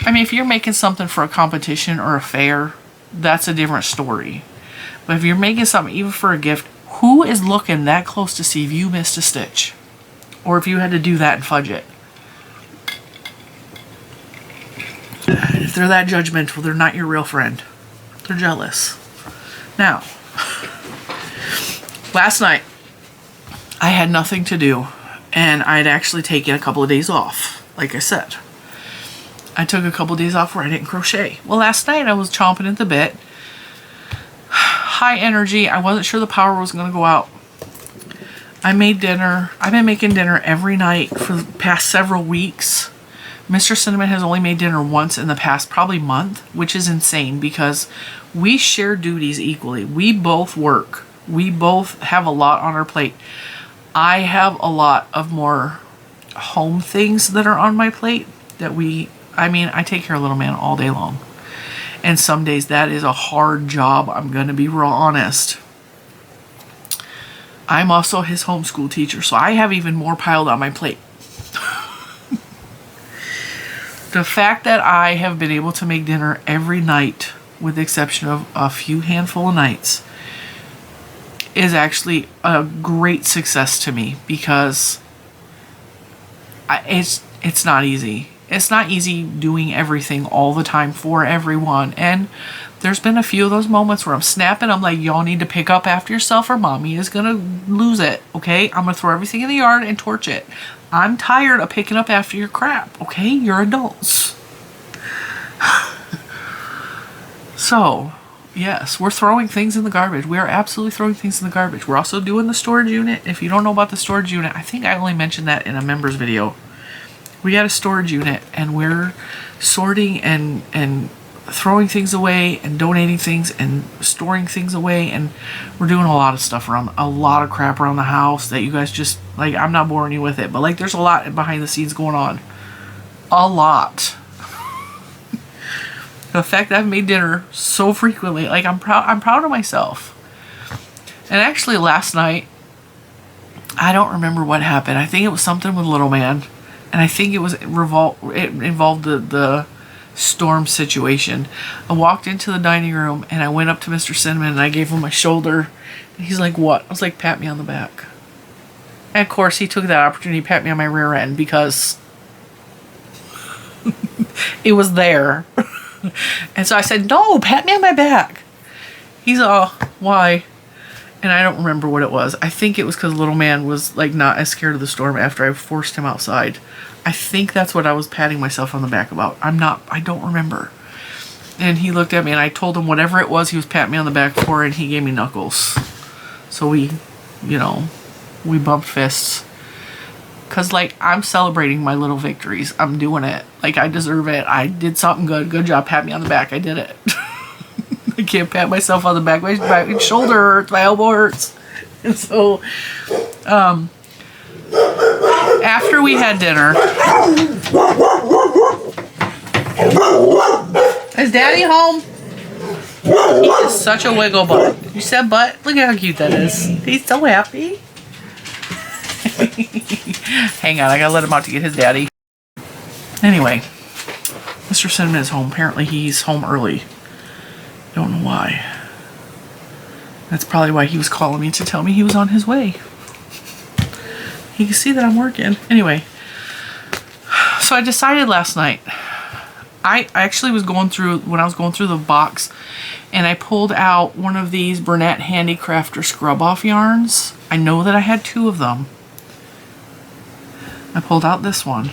I mean, if you're making something for a competition or a fair, that's a different story. But if you're making something even for a gift, who is looking that close to see if you missed a stitch? Or if you had to do that and fudge it? And if they're that judgmental, they're not your real friend. They're jealous. Now, last night, I had nothing to do, and I had actually taken a couple of days off, like I said. I took a couple of days off where I didn't crochet. Well, last night I was chomping at the bit. High energy. I wasn't sure the power was going to go out. I made dinner. I've been making dinner every night for the past several weeks. Mr. Cinnamon has only made dinner once in the past probably month, which is insane because we share duties equally. We both work. We both have a lot on our plate. I have a lot of more home things that are on my plate that I take care of little man all day long. And some days that is a hard job. I'm going to be real honest. I'm also his homeschool teacher, so I have even more piled on my plate. The fact that I have been able to make dinner every night, with the exception of a few handful of nights, is actually a great success to me because it's not easy. It's not easy doing everything all the time for everyone. And there's been a few of those moments where I'm snapping. I'm like, y'all need to pick up after yourself or Mommy is going to lose it, okay? I'm going to throw everything in the yard and torch it. I'm tired of picking up after your crap, okay? You're adults. So, yes, we're throwing things in the garbage. We are absolutely throwing things in the garbage. We're also doing the storage unit. If you don't know about the storage unit, I think I only mentioned that in a members video. We got a storage unit, and we're sorting and throwing things away and donating things and storing things away, and we're doing a lot of stuff around, a lot of crap around the house that you guys just, like, I'm not boring you with it, but like there's a lot behind the scenes going on. A lot. The fact that I've made dinner so frequently, like I'm proud of myself. And actually last night, I don't remember what happened. I think it was something with Little Man, and I think it involved the storm situation. I walked into the dining room and I went up to Mr. Cinnamon and I gave him my shoulder. And he's like, what? I was like, pat me on the back. And of course he took that opportunity to pat me on my rear end because it was there. And so I said, no, pat me on my back. He's all, why? And I don't remember what it was. I think it was because Little Man was like not as scared of the storm after I forced him outside. I think that's what I was patting myself on the back about. I don't remember. And he looked at me and I told him whatever it was he was patting me on the back for, and he gave me knuckles. So we bumped fists. Cause like I'm celebrating my little victories. I'm doing it. Like I deserve it. I did something good. Good job. Pat me on the back. I did it. I can't pat myself on the back. My shoulder hurts. My elbow hurts. And so, after we had dinner, is Daddy home? He is such a wiggle butt. You said butt? Look at how cute that is. He's so happy. Hang on, I gotta let him out to get his daddy. Anyway, Mr. Cinnamon is home. Apparently he's home early. Don't know why. That's probably why he was calling me to tell me he was on his way. He can see that I'm working. Anyway, so I decided last night. I actually was going through, when I was going through the box, and I pulled out one of these Bernat Handicrafter scrub off yarns. I know that I had 2 of them. I pulled out this one,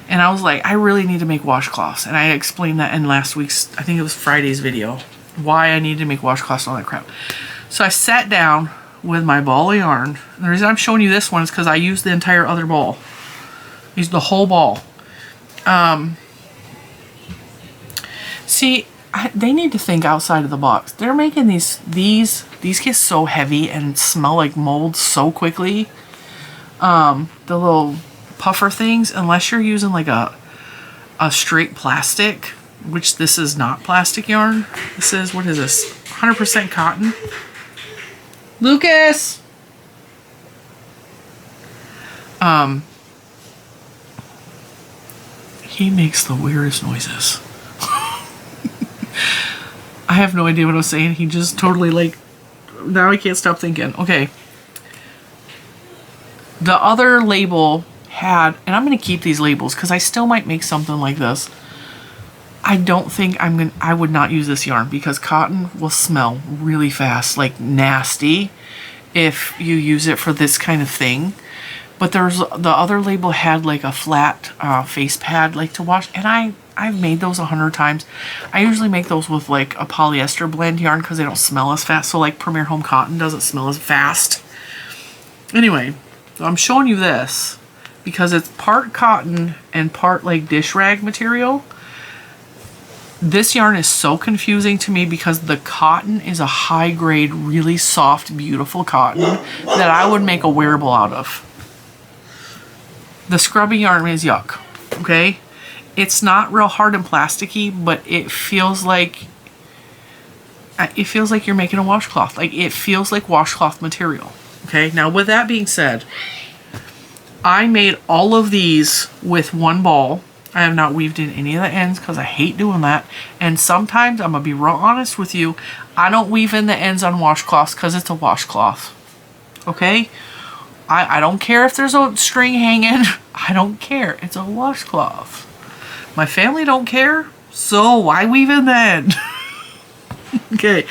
and I was like, I really need to make washcloths. And I explained that in last week's, I think it was Friday's video, why I needed to make washcloths and all that crap. So I sat down with my ball of yarn. And the reason I'm showing you this one is because I used the entire other ball. I used the whole ball. See, they need to think outside of the box. They're making these get so heavy and smell like mold so quickly. The little puffer things, unless you're using like a straight plastic, which this is not plastic yarn. This is, what is this? 100% cotton. Lucas! He makes the weirdest noises. I have no idea what I was saying. He just totally like, now I can't stop thinking. Okay. The other label had, and I'm going to keep these labels because I still might make something like this. I don't think I would not use this yarn because cotton will smell really fast, like nasty, if you use it for this kind of thing. But there's, the other label had like a flat face pad like to wash, and I've made those 100 times. I usually make those with like a polyester blend yarn because they don't smell as fast. So like Premier Home Cotton doesn't smell as fast. Anyway, so I'm showing you this because it's part cotton and part like dish rag material. This yarn is so confusing to me because the cotton is a high grade, really soft, beautiful cotton that I would make a wearable out of. The scrubby yarn is yuck, okay? It's not real hard and plasticky, but it feels like you're making a washcloth. Like, it feels like washcloth material, okay? Now, with that being said, I made all of these with one ball. I have not weaved in any of the ends because I hate doing that. And sometimes, I'm going to be real honest with you, I don't weave in the ends on washcloths because it's a washcloth, okay? I don't care if there's a string hanging. I don't care. It's a washcloth. My family don't care, so why weave in the end? Okay,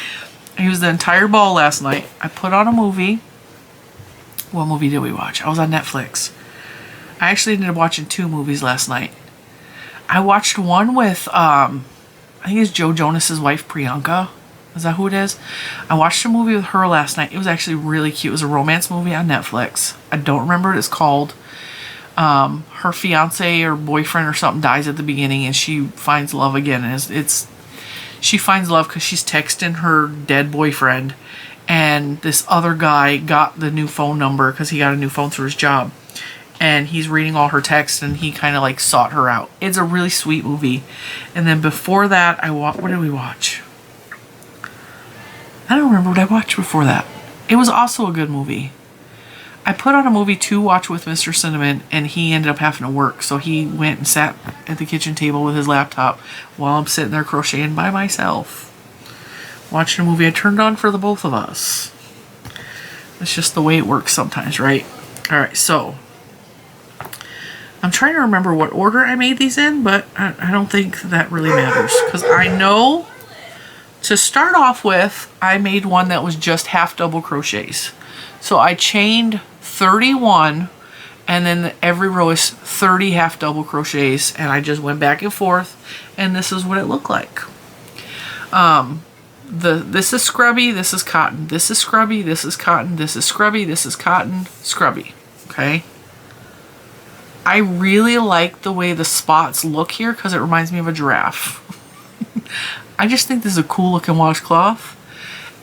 I used the entire ball last night. I put on a movie. What movie did we watch? I was on Netflix. I actually ended up watching 2 movies last night. I watched one with, I think it's Joe Jonas's wife, Priyanka. Is that who it is? I watched a movie with her last night. It was actually really cute. It was a romance movie on Netflix. I don't remember what it's called. Her fiance or boyfriend or something dies at the beginning and she finds love again. And she finds love because she's texting her dead boyfriend, and this other guy got the new phone number because he got a new phone through his job. And he's reading all her texts and he kind of like sought her out. It's a really sweet movie. And then before that, what did we watch? I don't remember what I watched before that. It was also a good movie. I put on a movie to watch with Mr. Cinnamon, and he ended up having to work. So he went and sat at the kitchen table with his laptop while I'm sitting there crocheting by myself. Watching a movie I turned on for the both of us. It's just the way it works sometimes, right? Alright, so I'm trying to remember what order I made these in, but I don't think that really matters. Because I know to start off with, I made one that was just half double crochets. So I chained 31, and then every row is 30 half double crochets, and I just went back and forth, and this is what it looked like. This is scrubby, this is cotton, this is scrubby, this is cotton, this is scrubby, this is cotton, scrubby, okay? I really like the way the spots look here because it reminds me of a giraffe. I just think this is a cool looking washcloth,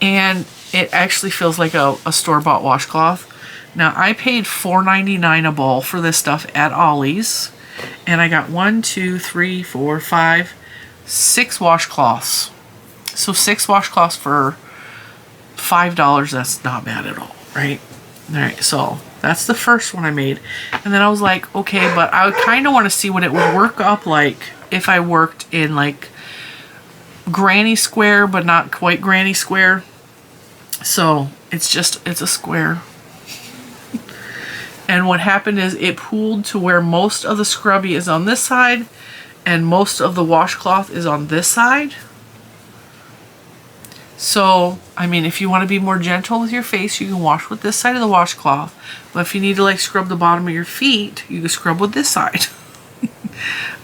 and it actually feels like a store-bought washcloth. Now, I paid $4.99 a ball for this stuff at Ollie's, and I got 6 washcloths. So 6 washcloths for $5, that's not bad at all, right? All right, so that's the first one I made. And then I was like, okay, but I kind of want to see what it would work up like if I worked in like granny square, but not quite granny square. So it's a square. And what happened is it pooled to where most of the scrubby is on this side and most of the washcloth is on this side. So, I mean, if you want to be more gentle with your face, you can wash with this side of the washcloth. But if you need to like scrub the bottom of your feet, you can scrub with this side.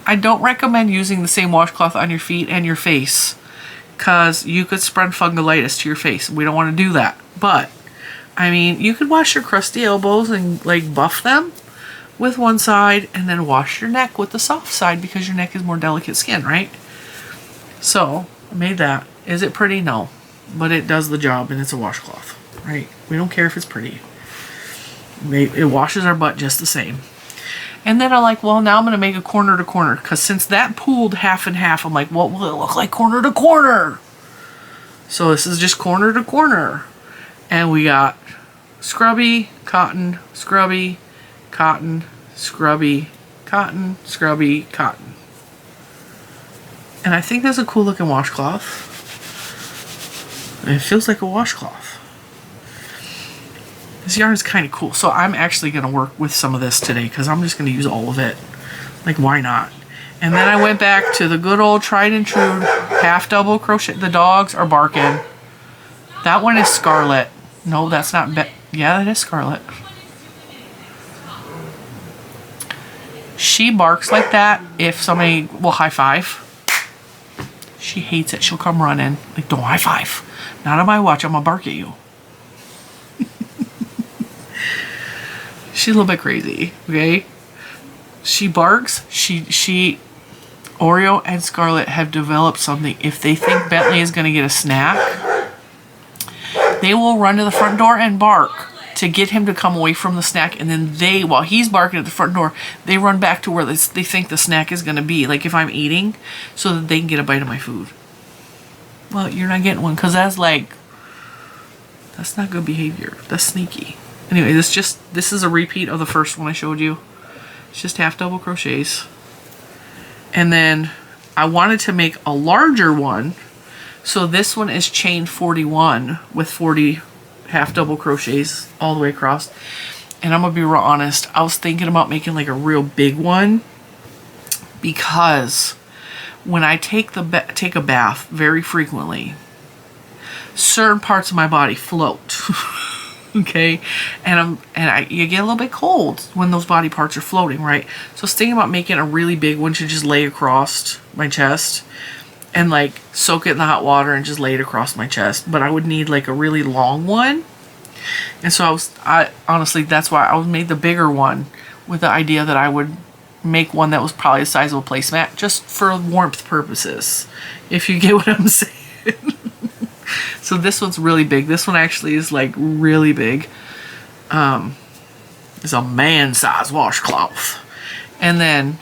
I don't recommend using the same washcloth on your feet and your face because you could spread fungulitis to your face. We don't want to do that. But, I mean, you could wash your crusty elbows and like buff them with one side and then wash your neck with the soft side because your neck is more delicate skin, right? So, I made that. Is it pretty? No. But it does the job and it's a washcloth, right? We don't care if it's pretty. It washes our butt just the same. And then I'm like, well, now I'm going to make a corner to corner because since that pooled half and half, I'm like, what will it look like corner to corner? So this is just corner to corner. And we got scrubby, cotton, scrubby, cotton, scrubby, cotton, scrubby, cotton. And I think that's a cool looking washcloth. It feels like a washcloth. This yarn is kind of cool. So I'm actually going to work with some of this today because I'm just going to use all of it. Like, why not? And then I went back to the good old tried and true half double crochet. The dogs are barking. That one is Scarlet. No, that's not. Yeah, that is Scarlet. She barks like that if somebody will high five. She hates it. She'll come running. Like, don't high five. Not on my watch. I'm going to bark at you. She's a little bit crazy, okay? She barks. Oreo and Scarlet have developed something. If they think Bentley is going to get a snack, they will run to the front door and bark to get him to come away from the snack. And then while he's barking at the front door, they run back to where they think the snack is going to be. Like if I'm eating, so that they can get a bite of my food. Well, you're not getting one because that's not good behavior. That's sneaky. Anyway, this is a repeat of the first one I showed you. It's just half double crochets. And then I wanted to make a larger one. So this one is chain 41 with 40 half double crochets all the way across. And I'm going to be real honest. I was thinking about making like a real big one because when I take a bath very frequently, certain parts of my body float. Okay, you get a little bit cold when those body parts are floating, right? So I was thinking about making a really big one to just lay across my chest and like soak it in the hot water and just lay it across my chest. But I would need like a really long one, and so I honestly that's why I made the bigger one with the idea that I would make one that was probably the size of a placemat just for warmth purposes, if you get what I'm saying. So this one's really big. This one actually is like really big. It's a man-sized washcloth. And then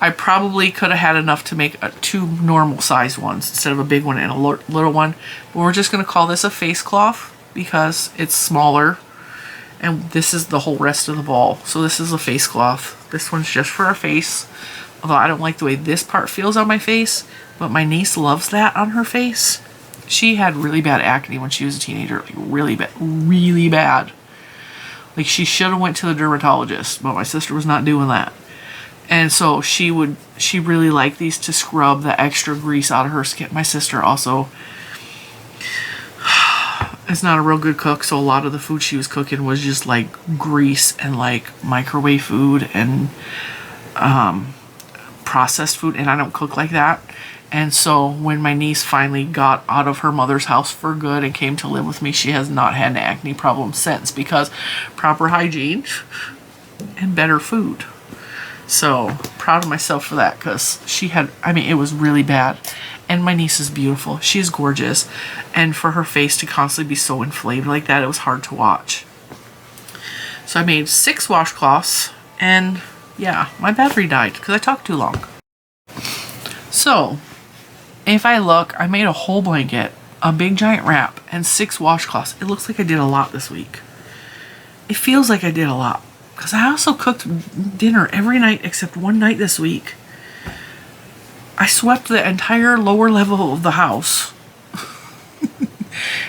I probably could have had enough to make 2 normal-sized ones instead of a big one and a little one. But we're just going to call this a face cloth because it's smaller. And this is the whole rest of the ball. So this is a face cloth. This one's just for a face. Although I don't like the way this part feels on my face. But my niece loves that on her face. She had really bad acne when she was a teenager, like really bad. Like she should have went to the dermatologist, but my sister was not doing that. And so she really liked these to scrub the extra grease out of her skin. My sister also is not a real good cook, so a lot of the food she was cooking was just like grease and like microwave food and processed food, and I don't cook like that. And so when my niece finally got out of her mother's house for good and came to live with me, she has not had an acne problem since because proper hygiene and better food. So proud of myself for that because it was really bad. And my niece is beautiful. She is gorgeous. And for her face to constantly be so inflamed like that, it was hard to watch. So I made 6 washcloths and yeah, my battery died because I talked too long. So If I look, I made a whole blanket, a big giant wrap, and 6 washcloths. It looks like I did a lot this week. It feels like I did a lot. Because I also cooked dinner every night except one night this week. I swept the entire lower level of the house.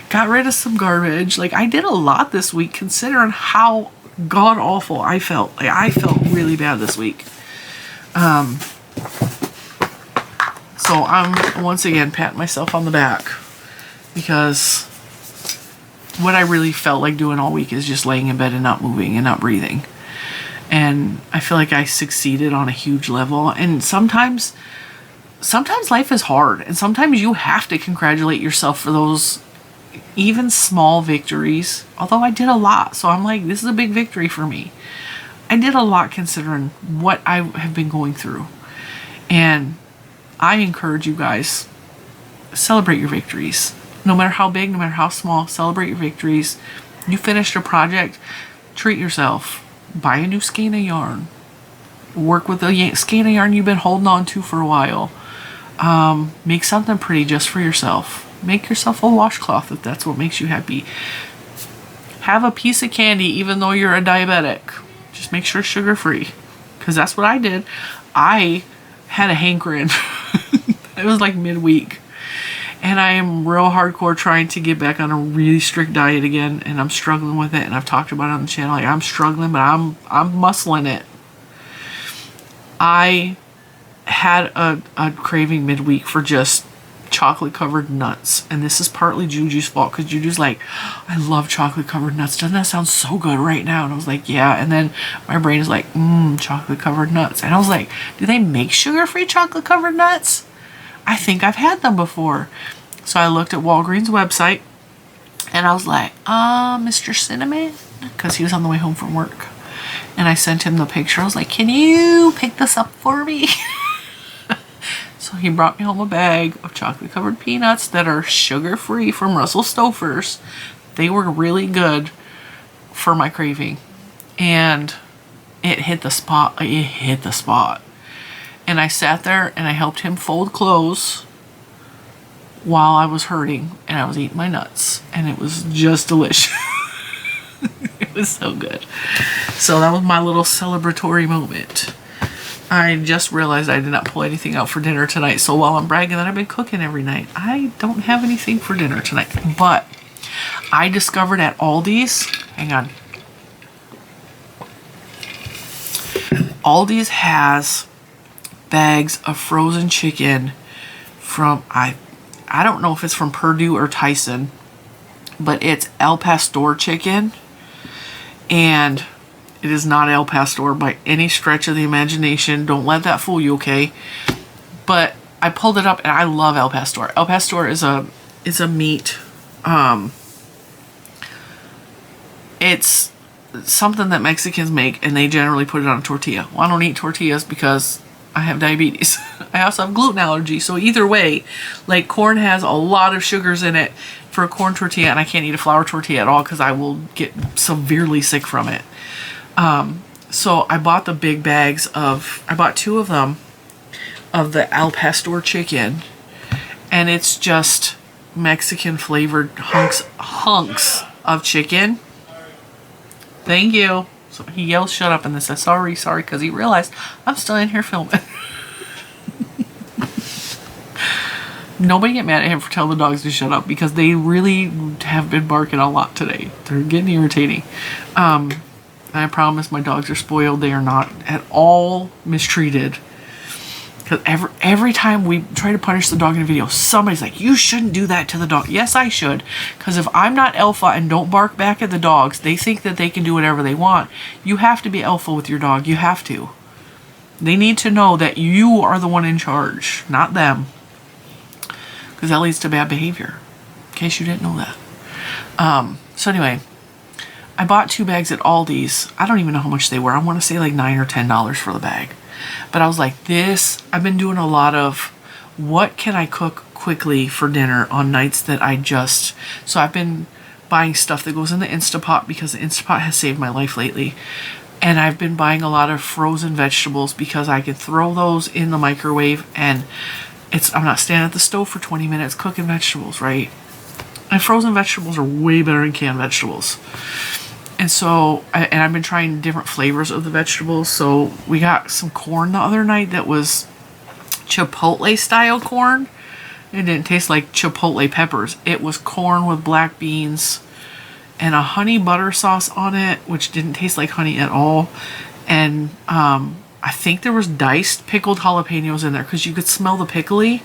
Got rid of some garbage. Like, I did a lot this week considering how god awful I felt. Like, I felt really bad this week. So I'm once again patting myself on the back because what I really felt like doing all week is just laying in bed and not moving and not breathing. And I feel like I succeeded on a huge level. And sometimes life is hard, and sometimes you have to congratulate yourself for those even small victories. Although I did a lot, so I'm like, this is a big victory for me. I did a lot considering what I have been going through. And I encourage you guys, celebrate your victories. No matter how big, no matter how small, celebrate your victories. You finished a project, treat yourself. Buy a new skein of yarn. Work with the skein of yarn you've been holding on to for a while. Make something pretty just for yourself. Make yourself a washcloth if that's what makes you happy. Have a piece of candy even though you're a diabetic. Just make sure it's sugar-free. Because that's what I did. I had a hankering. It was like midweek. And I am real hardcore trying to get back on a really strict diet again. And I'm struggling with it. And I've talked about it on the channel. Like, I'm struggling, but I'm muscling it. I had a craving midweek for just chocolate covered nuts, and this is partly Juju's fault because Juju's like, I love chocolate covered nuts, doesn't that sound so good right now? And I was like, yeah. And then my brain is like, chocolate covered nuts, and I was like, do they make sugar-free chocolate covered nuts? I think I've had them before. So I looked at Walgreens website and I was like, Mr. Cinnamon, because he was on the way home from work, and I sent him the picture. I was like, can you pick this up for me? So he brought me home a bag of chocolate covered peanuts that are sugar free from Russell Stouffer's. They were really good for my craving, and it hit the spot. It hit the spot. And I sat there and I helped him fold clothes while I was hurting, and I was eating my nuts, and it was just delicious. It was so good. So that was my little celebratory moment. I just realized I did not pull anything out for dinner tonight. So while I'm bragging that I've been cooking every night, I don't have anything for dinner tonight. But I discovered at Aldi's, hang on. Aldi's has bags of frozen chicken from, I don't know if it's from Purdue or Tyson, but it's El Pastor chicken. And it is not El Pastor by any stretch of the imagination. Don't let that fool you, okay? But I pulled it up and I love El Pastor. El Pastor is a meat. It's something that Mexicans make, and they generally put it on a tortilla. Well, I don't eat tortillas because I have diabetes. I also have gluten allergy. So either way, like, corn has a lot of sugars in it for a corn tortilla, and I can't eat a flour tortilla at all because I will get severely sick from it. So I bought the big bags I bought 2 of them of the Al Pastor chicken, and it's just Mexican flavored hunks of chicken. Thank you. So he yells shut up and then says sorry because he realized I'm still in here filming. Nobody get mad at him for telling the dogs to shut up because they really have been barking a lot today. They're getting irritating. I promise my dogs are spoiled. They are not at all mistreated. Because every time we try to punish the dog in a video, somebody's like, you shouldn't do that to the dog. Yes, I should. Because if I'm not alpha and don't bark back at the dogs, they think that they can do whatever they want. You have to be alpha with your dog. You have to. They need to know that you are the one in charge, not them. Because that leads to bad behavior. In case you didn't know that. So anyway, I bought 2 bags at Aldi's. I don't even know how much they were. I want to say like $9 or $10 for the bag. But I was like, I've been doing a lot of what can I cook quickly for dinner on nights that so I've been buying stuff that goes in the Instapot because the Instapot has saved my life lately. And I've been buying a lot of frozen vegetables because I can throw those in the microwave and I'm not standing at the stove for 20 minutes cooking vegetables, right? And frozen vegetables are way better than canned vegetables. And so, and I've been trying different flavors of the vegetables. So we got some corn the other night that was Chipotle style corn. It didn't taste like Chipotle peppers. It was corn with black beans and a honey butter sauce on it, which didn't taste like honey at all. And I think there was diced pickled jalapenos in there because you could smell the pickly,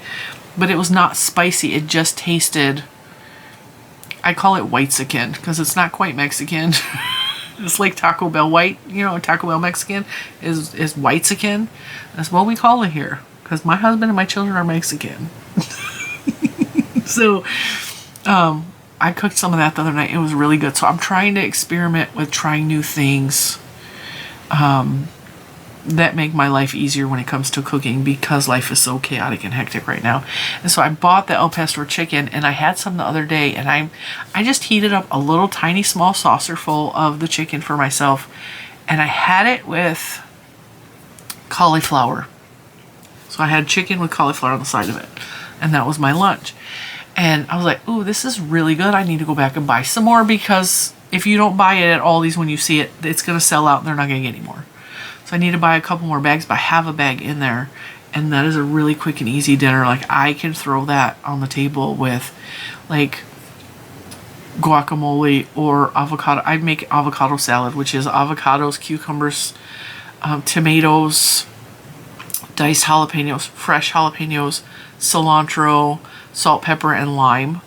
but it was not spicy. It just tasted, I call it whitexican because it's not quite Mexican. It's like Taco Bell white, you know, Taco Bell Mexican is whitexican. That's what we call it here because my husband and my children are Mexican. So I cooked some of that the other night. It was really good. So I'm trying to experiment with trying new things that make my life easier when it comes to cooking because life is so chaotic and hectic right now. And so I bought the El Pastor chicken and I had some the other day and I just heated up a little tiny small saucer full of the chicken for myself and I had it with cauliflower. So I had chicken with cauliflower on the side of it and that was my lunch. And I was like, ooh, this is really good. I need to go back and buy some more because if you don't buy it at Aldi's when you see it, it's going to sell out and they're not going to get any more. So I need to buy a couple more bags, but I have a bag in there. And that is a really quick and easy dinner. Like I can throw that on the table with like guacamole or avocado. I make avocado salad, which is avocados, cucumbers, tomatoes, diced jalapenos, fresh jalapenos, cilantro, salt, pepper, and lime.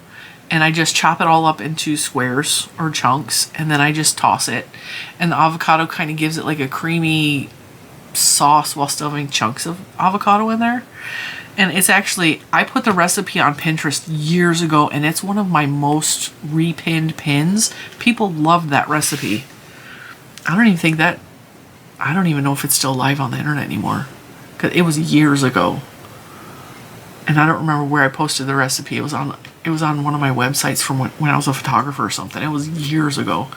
And I just chop it all up into squares or chunks and then I just toss it. And the avocado kind of gives it like a creamy sauce while still having chunks of avocado in there. And it's actually, I put the recipe on Pinterest years ago and it's one of my most repinned pins. People love that recipe. I don't even know if it's still live on the internet anymore. Because it was years ago. And I don't remember where I posted the recipe. It was on one of my websites from when I was a photographer or something. It was years ago.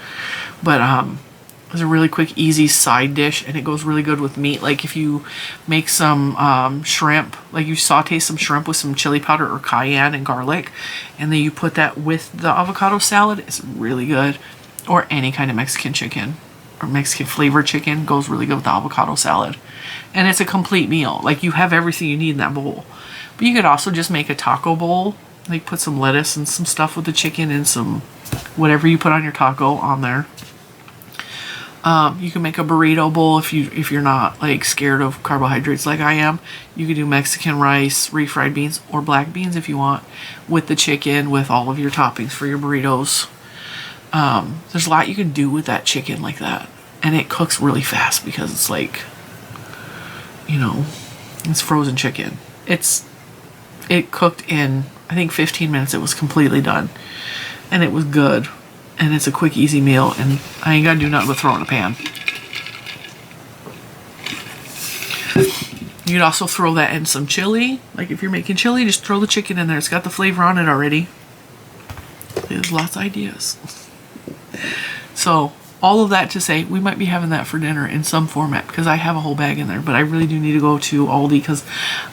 But it was a really quick, easy side dish, and it goes really good with meat. Like if you make some shrimp, like you saute some shrimp with some chili powder or cayenne and garlic, and then you put that with the avocado salad, it's really good. Or any kind of Mexican chicken or Mexican flavored chicken goes really good with the avocado salad. And it's a complete meal. Like you have everything you need in that bowl. But you could also just make a taco bowl. Like put some lettuce and some stuff with the chicken and some whatever you put on your taco on there. You can make a burrito bowl if you're not like scared of carbohydrates like I am. You could do Mexican rice, refried beans, or black beans if you want with the chicken with all of your toppings for your burritos. There's a lot you can do with that chicken like that. And it cooks really fast because it's like, you know, it's frozen chicken. It cooked in, I think 15 minutes it was completely done. And it was good. And it's a quick, easy meal. And I ain't got to do nothing but throw it in a pan. You'd also throw that in some chili. Like if you're making chili, just throw the chicken in there. It's got the flavor on it already. There's lots of ideas. So all of that to say, we might be having that for dinner in some format because I have a whole bag in there. But I really do need to go to Aldi because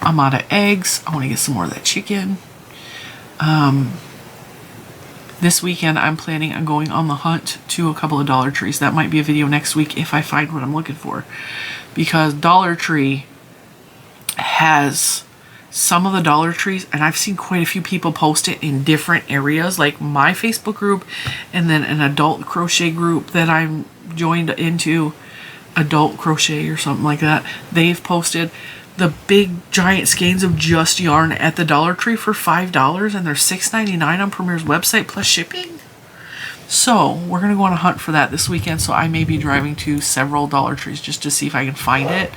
I'm out of eggs. I want to get some more of that chicken. This weekend, I'm planning on going on the hunt to a couple of Dollar Trees. That might be a video next week if I find what I'm looking for. Because Dollar Tree has some of the Dollar Trees, and I've seen quite a few people post it in different areas, like my Facebook group, and then an adult crochet group that I'm joined into, Adult Crochet or something like that. They've posted the big giant skeins of just yarn at the Dollar Tree for $5, and they're $6.99 on Premier's website plus shipping. So we're gonna go on a hunt for that this weekend. So I may be driving to several Dollar Trees just to see if I can find it,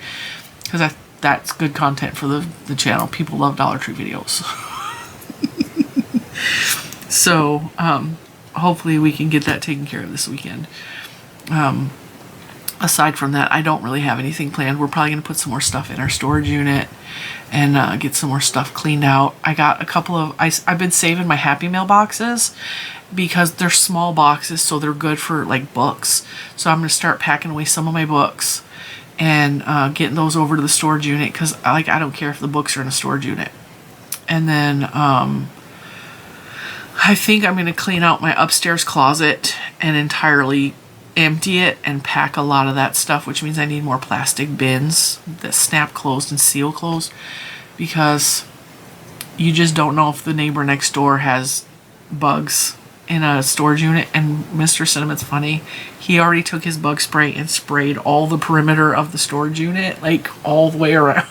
because that's good content for the channel. People love Dollar Tree videos. So hopefully we can get that taken care of this weekend. Aside from that, I don't really have anything planned. We're probably going to put some more stuff in our storage unit and get some more stuff cleaned out. I got a couple of, I've been saving my Happy Mail boxes because they're small boxes, so they're good for like books. So I'm going to start packing away some of my books and getting those over to the storage unit because I don't care if the books are in a storage unit. And then I think I'm going to clean out my upstairs closet and entirely empty it and pack a lot of that stuff, which means I need more plastic bins that snap closed and seal closed, because you just don't know if the neighbor next door has bugs in a storage unit. And Mr. Cinnamon's funny. He already took his bug spray and sprayed all the perimeter of the storage unit, like all the way around,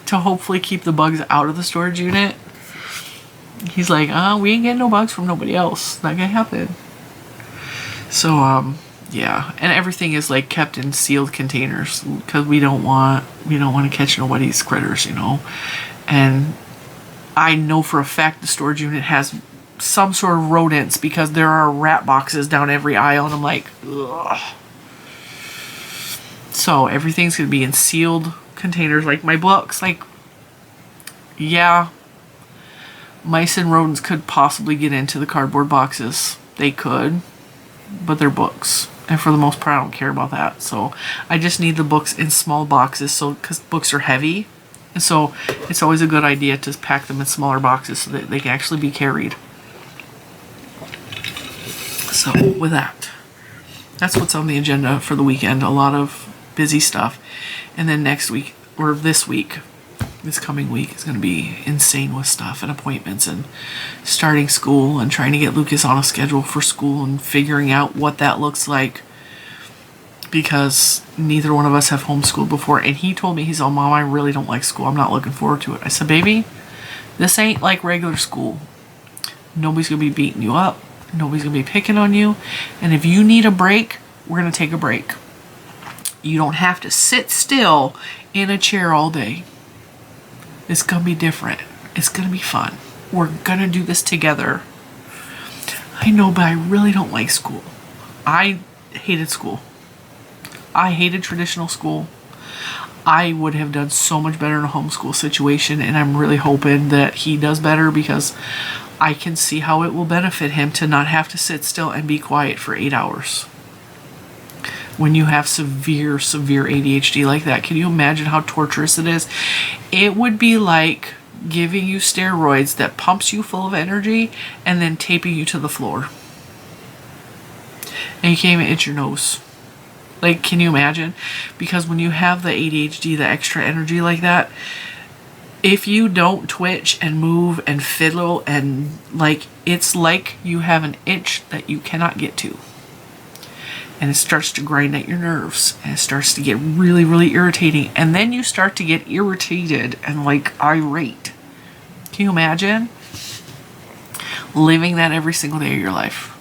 to hopefully keep the bugs out of the storage unit. He's like, we ain't getting no bugs from nobody else. Not gonna happen. So, yeah. And everything is like kept in sealed containers because we don't want to catch nobody's critters, you know. And I know for a fact the storage unit has some sort of rodents because there are rat boxes down every aisle, and I'm like, ugh. So everything's gonna be in sealed containers, like my books. Like, yeah, mice and rodents could possibly get into the cardboard boxes. They could, but they're books, and for the most part I don't care about that. So I just need the books in small boxes, so because books are heavy, and so it's always a good idea to pack them in smaller boxes so that they can actually be carried. So with that, that's what's on the agenda for the weekend. A lot of busy stuff. And then next week, or this week, this coming week is going to be insane with stuff and appointments and starting school and trying to get Lucas on a schedule for school and figuring out what that looks like, because neither one of us have homeschooled before. And he told me, he's all, Mom, I really don't like school. I'm not looking forward to it. I said, baby, this ain't like regular school. Nobody's going to be beating you up. Nobody's going to be picking on you. And if you need a break, we're going to take a break. You don't have to sit still in a chair all day. It's going to be different. It's going to be fun. We're going to do this together. I know, but I really don't like school. I hated school. I hated traditional school. I would have done so much better in a homeschool situation, and I'm really hoping that he does better, because I can see how it will benefit him to not have to sit still and be quiet for 8 hours. When you have severe, severe ADHD like that, can you imagine how torturous it is? It would be like giving you steroids that pumps you full of energy and then taping you to the floor. And you can't even itch your nose. Like, can you imagine? Because when you have the ADHD, the extra energy like that, if you don't twitch and move and fiddle, and like, it's like you have an itch that you cannot get to. And it starts to grind at your nerves, and it starts to get really, really irritating. And then you start to get irritated and like irate. Can you imagine living that every single day of your life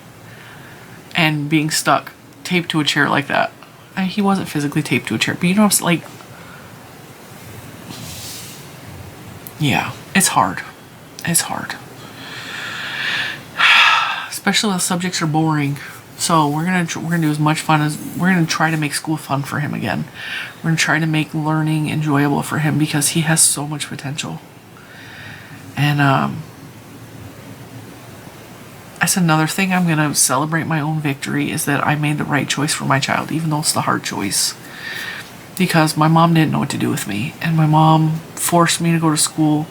and being stuck, taped to a chair like that? He wasn't physically taped to a chair, but you know what I'm like, yeah, it's hard. It's hard. Especially when the subjects are boring. So we're gonna do as much fun as we're gonna try to make school fun for him again. We're gonna try to make learning enjoyable for him, because he has so much potential. And that's another thing. I'm gonna celebrate my own victory, is that I made the right choice for my child, even though it's the hard choice. Because my mom didn't know what to do with me, and my mom forced me to go to school,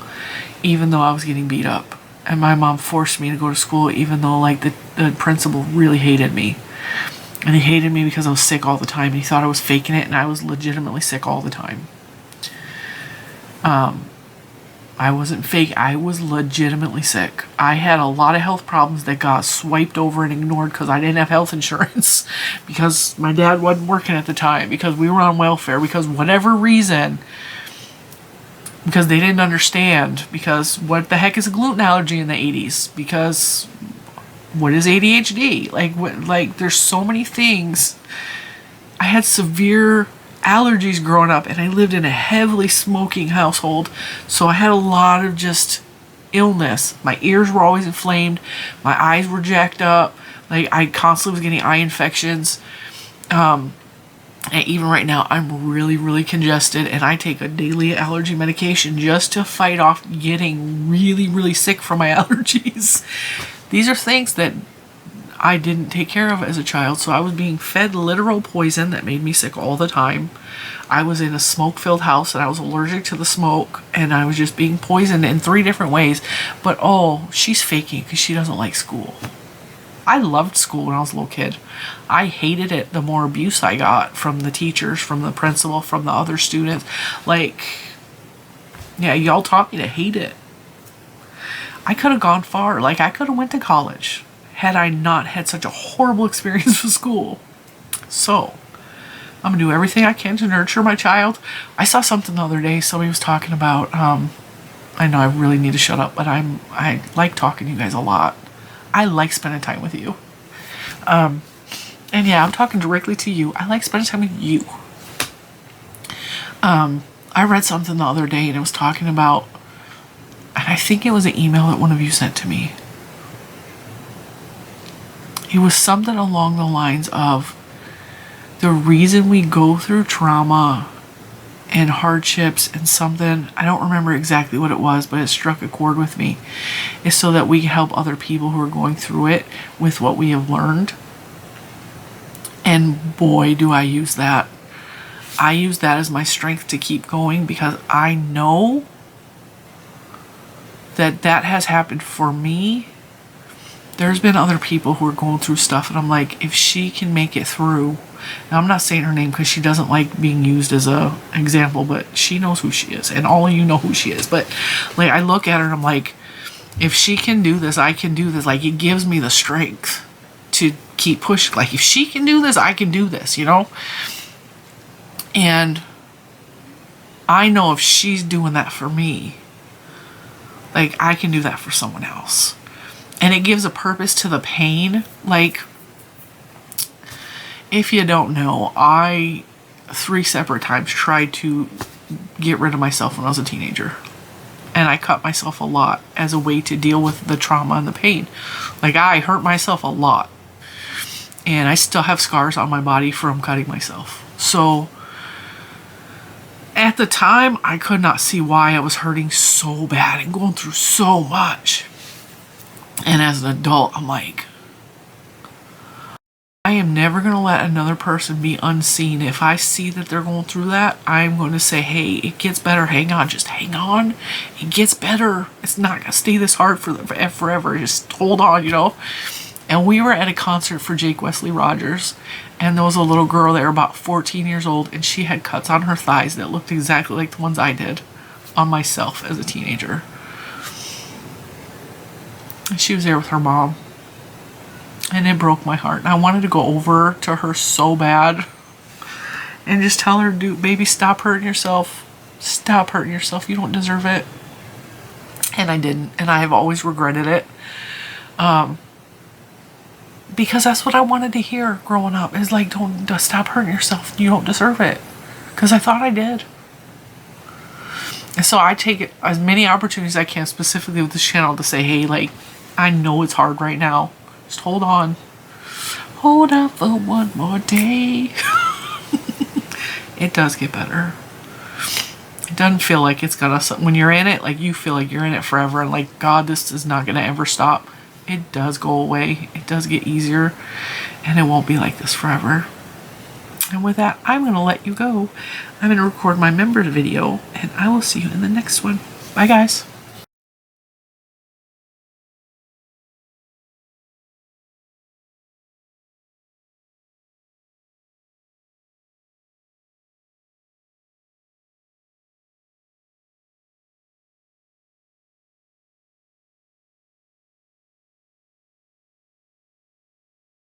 even though I was getting beat up. And my mom forced me to go to school, even though like the principal really hated me. And he hated me because I was sick all the time. And he thought I was faking it, and I was legitimately sick all the time. I wasn't fake. I was legitimately sick. I had a lot of health problems that got swiped over and ignored because I didn't have health insurance. Because my dad wasn't working at the time. Because we were on welfare. Because whatever reason... Because they didn't understand. Because what the heck is a gluten allergy in the 80s? Because what is ADHD? Like there's so many things. I had severe allergies growing up, and I lived in a heavily smoking household. So I had a lot of just illness. My ears were always inflamed. My eyes were jacked up. Like, I constantly was getting eye infections. And even right now, I'm really, really congested, and I take a daily allergy medication just to fight off getting really, really sick from my allergies. These are things that I didn't take care of as a child. So I was being fed literal poison that made me sick all the time. I was in a smoke-filled house and I was allergic to the smoke, and I was just being poisoned in 3 different ways. But oh, she's faking because she doesn't like school. I loved school when I was a little kid. I hated it the more abuse I got from the teachers, from the principal, from the other students. Like, yeah, y'all taught me to hate it. I could have gone far. Like, I could have went to college had I not had such a horrible experience with school. So, I'm going to do everything I can to nurture my child. I saw something the other day. Somebody was talking about, I know I really need to shut up, but I like talking to you guys a lot. I like spending time with you. And yeah, I'm talking directly to you. I like spending time with you. I read something the other day and it was talking about, and I think it was an email that one of you sent to me. It was something along the lines of, the reason we go through trauma and hardships and something, I don't remember exactly what it was, but it struck a chord with me, is so that we can help other people who are going through it with what we have learned. And boy, do I use that. I use that as my strength to keep going, because I know that that has happened for me. There's been other people who are going through stuff, and I'm like, if she can make it through. Now, I'm not saying her name because she doesn't like being used as a example, but she knows who she is, and all of you know who she is. But like, I look at her and I'm like, if she can do this, I can do this. Like, it gives me the strength to keep pushing. Like, if she can do this, I can do this, you know? And I know if she's doing that for me, like, I can do that for someone else. And it gives a purpose to the pain. Like, if you don't know, I 3 separate times tried to get rid of myself when I was a teenager. And I cut myself a lot as a way to deal with the trauma and the pain. Like, I hurt myself a lot. And I still have scars on my body from cutting myself. So, at the time, I could not see why I was hurting so bad and going through so much. And as an adult, I'm like, I am never going to let another person be unseen. If I see that they're going through that, I'm going to say, hey, it gets better. Hang on. Just hang on. It gets better. It's not going to stay this hard for forever. Just hold on, you know. And we were at a concert for Jake Wesley Rogers. And there was a little girl there about 14 years old. And she had cuts on her thighs that looked exactly like the ones I did on myself as a teenager. And she was there with her mom. And it broke my heart. And I wanted to go over to her so bad and just tell her, dude, baby, stop hurting yourself. Stop hurting yourself. You don't deserve it. And I didn't. And I have always regretted it. Because that's what I wanted to hear growing up. Is like, don't stop hurting yourself. You don't deserve it. Because I thought I did. And so I take it as many opportunities as I can, specifically with this channel, to say, hey, like, I know it's hard right now. Just hold on. Hold on for one more day. It does get better. It doesn't feel like it's gonna, when you're in it, like, you feel like you're in it forever and like, God, this is not gonna ever stop. It does go away. It does get easier, and it won't be like this forever. And with that, I'm gonna let you go. I'm gonna record my members video, and I will see you in the next one. Bye, guys.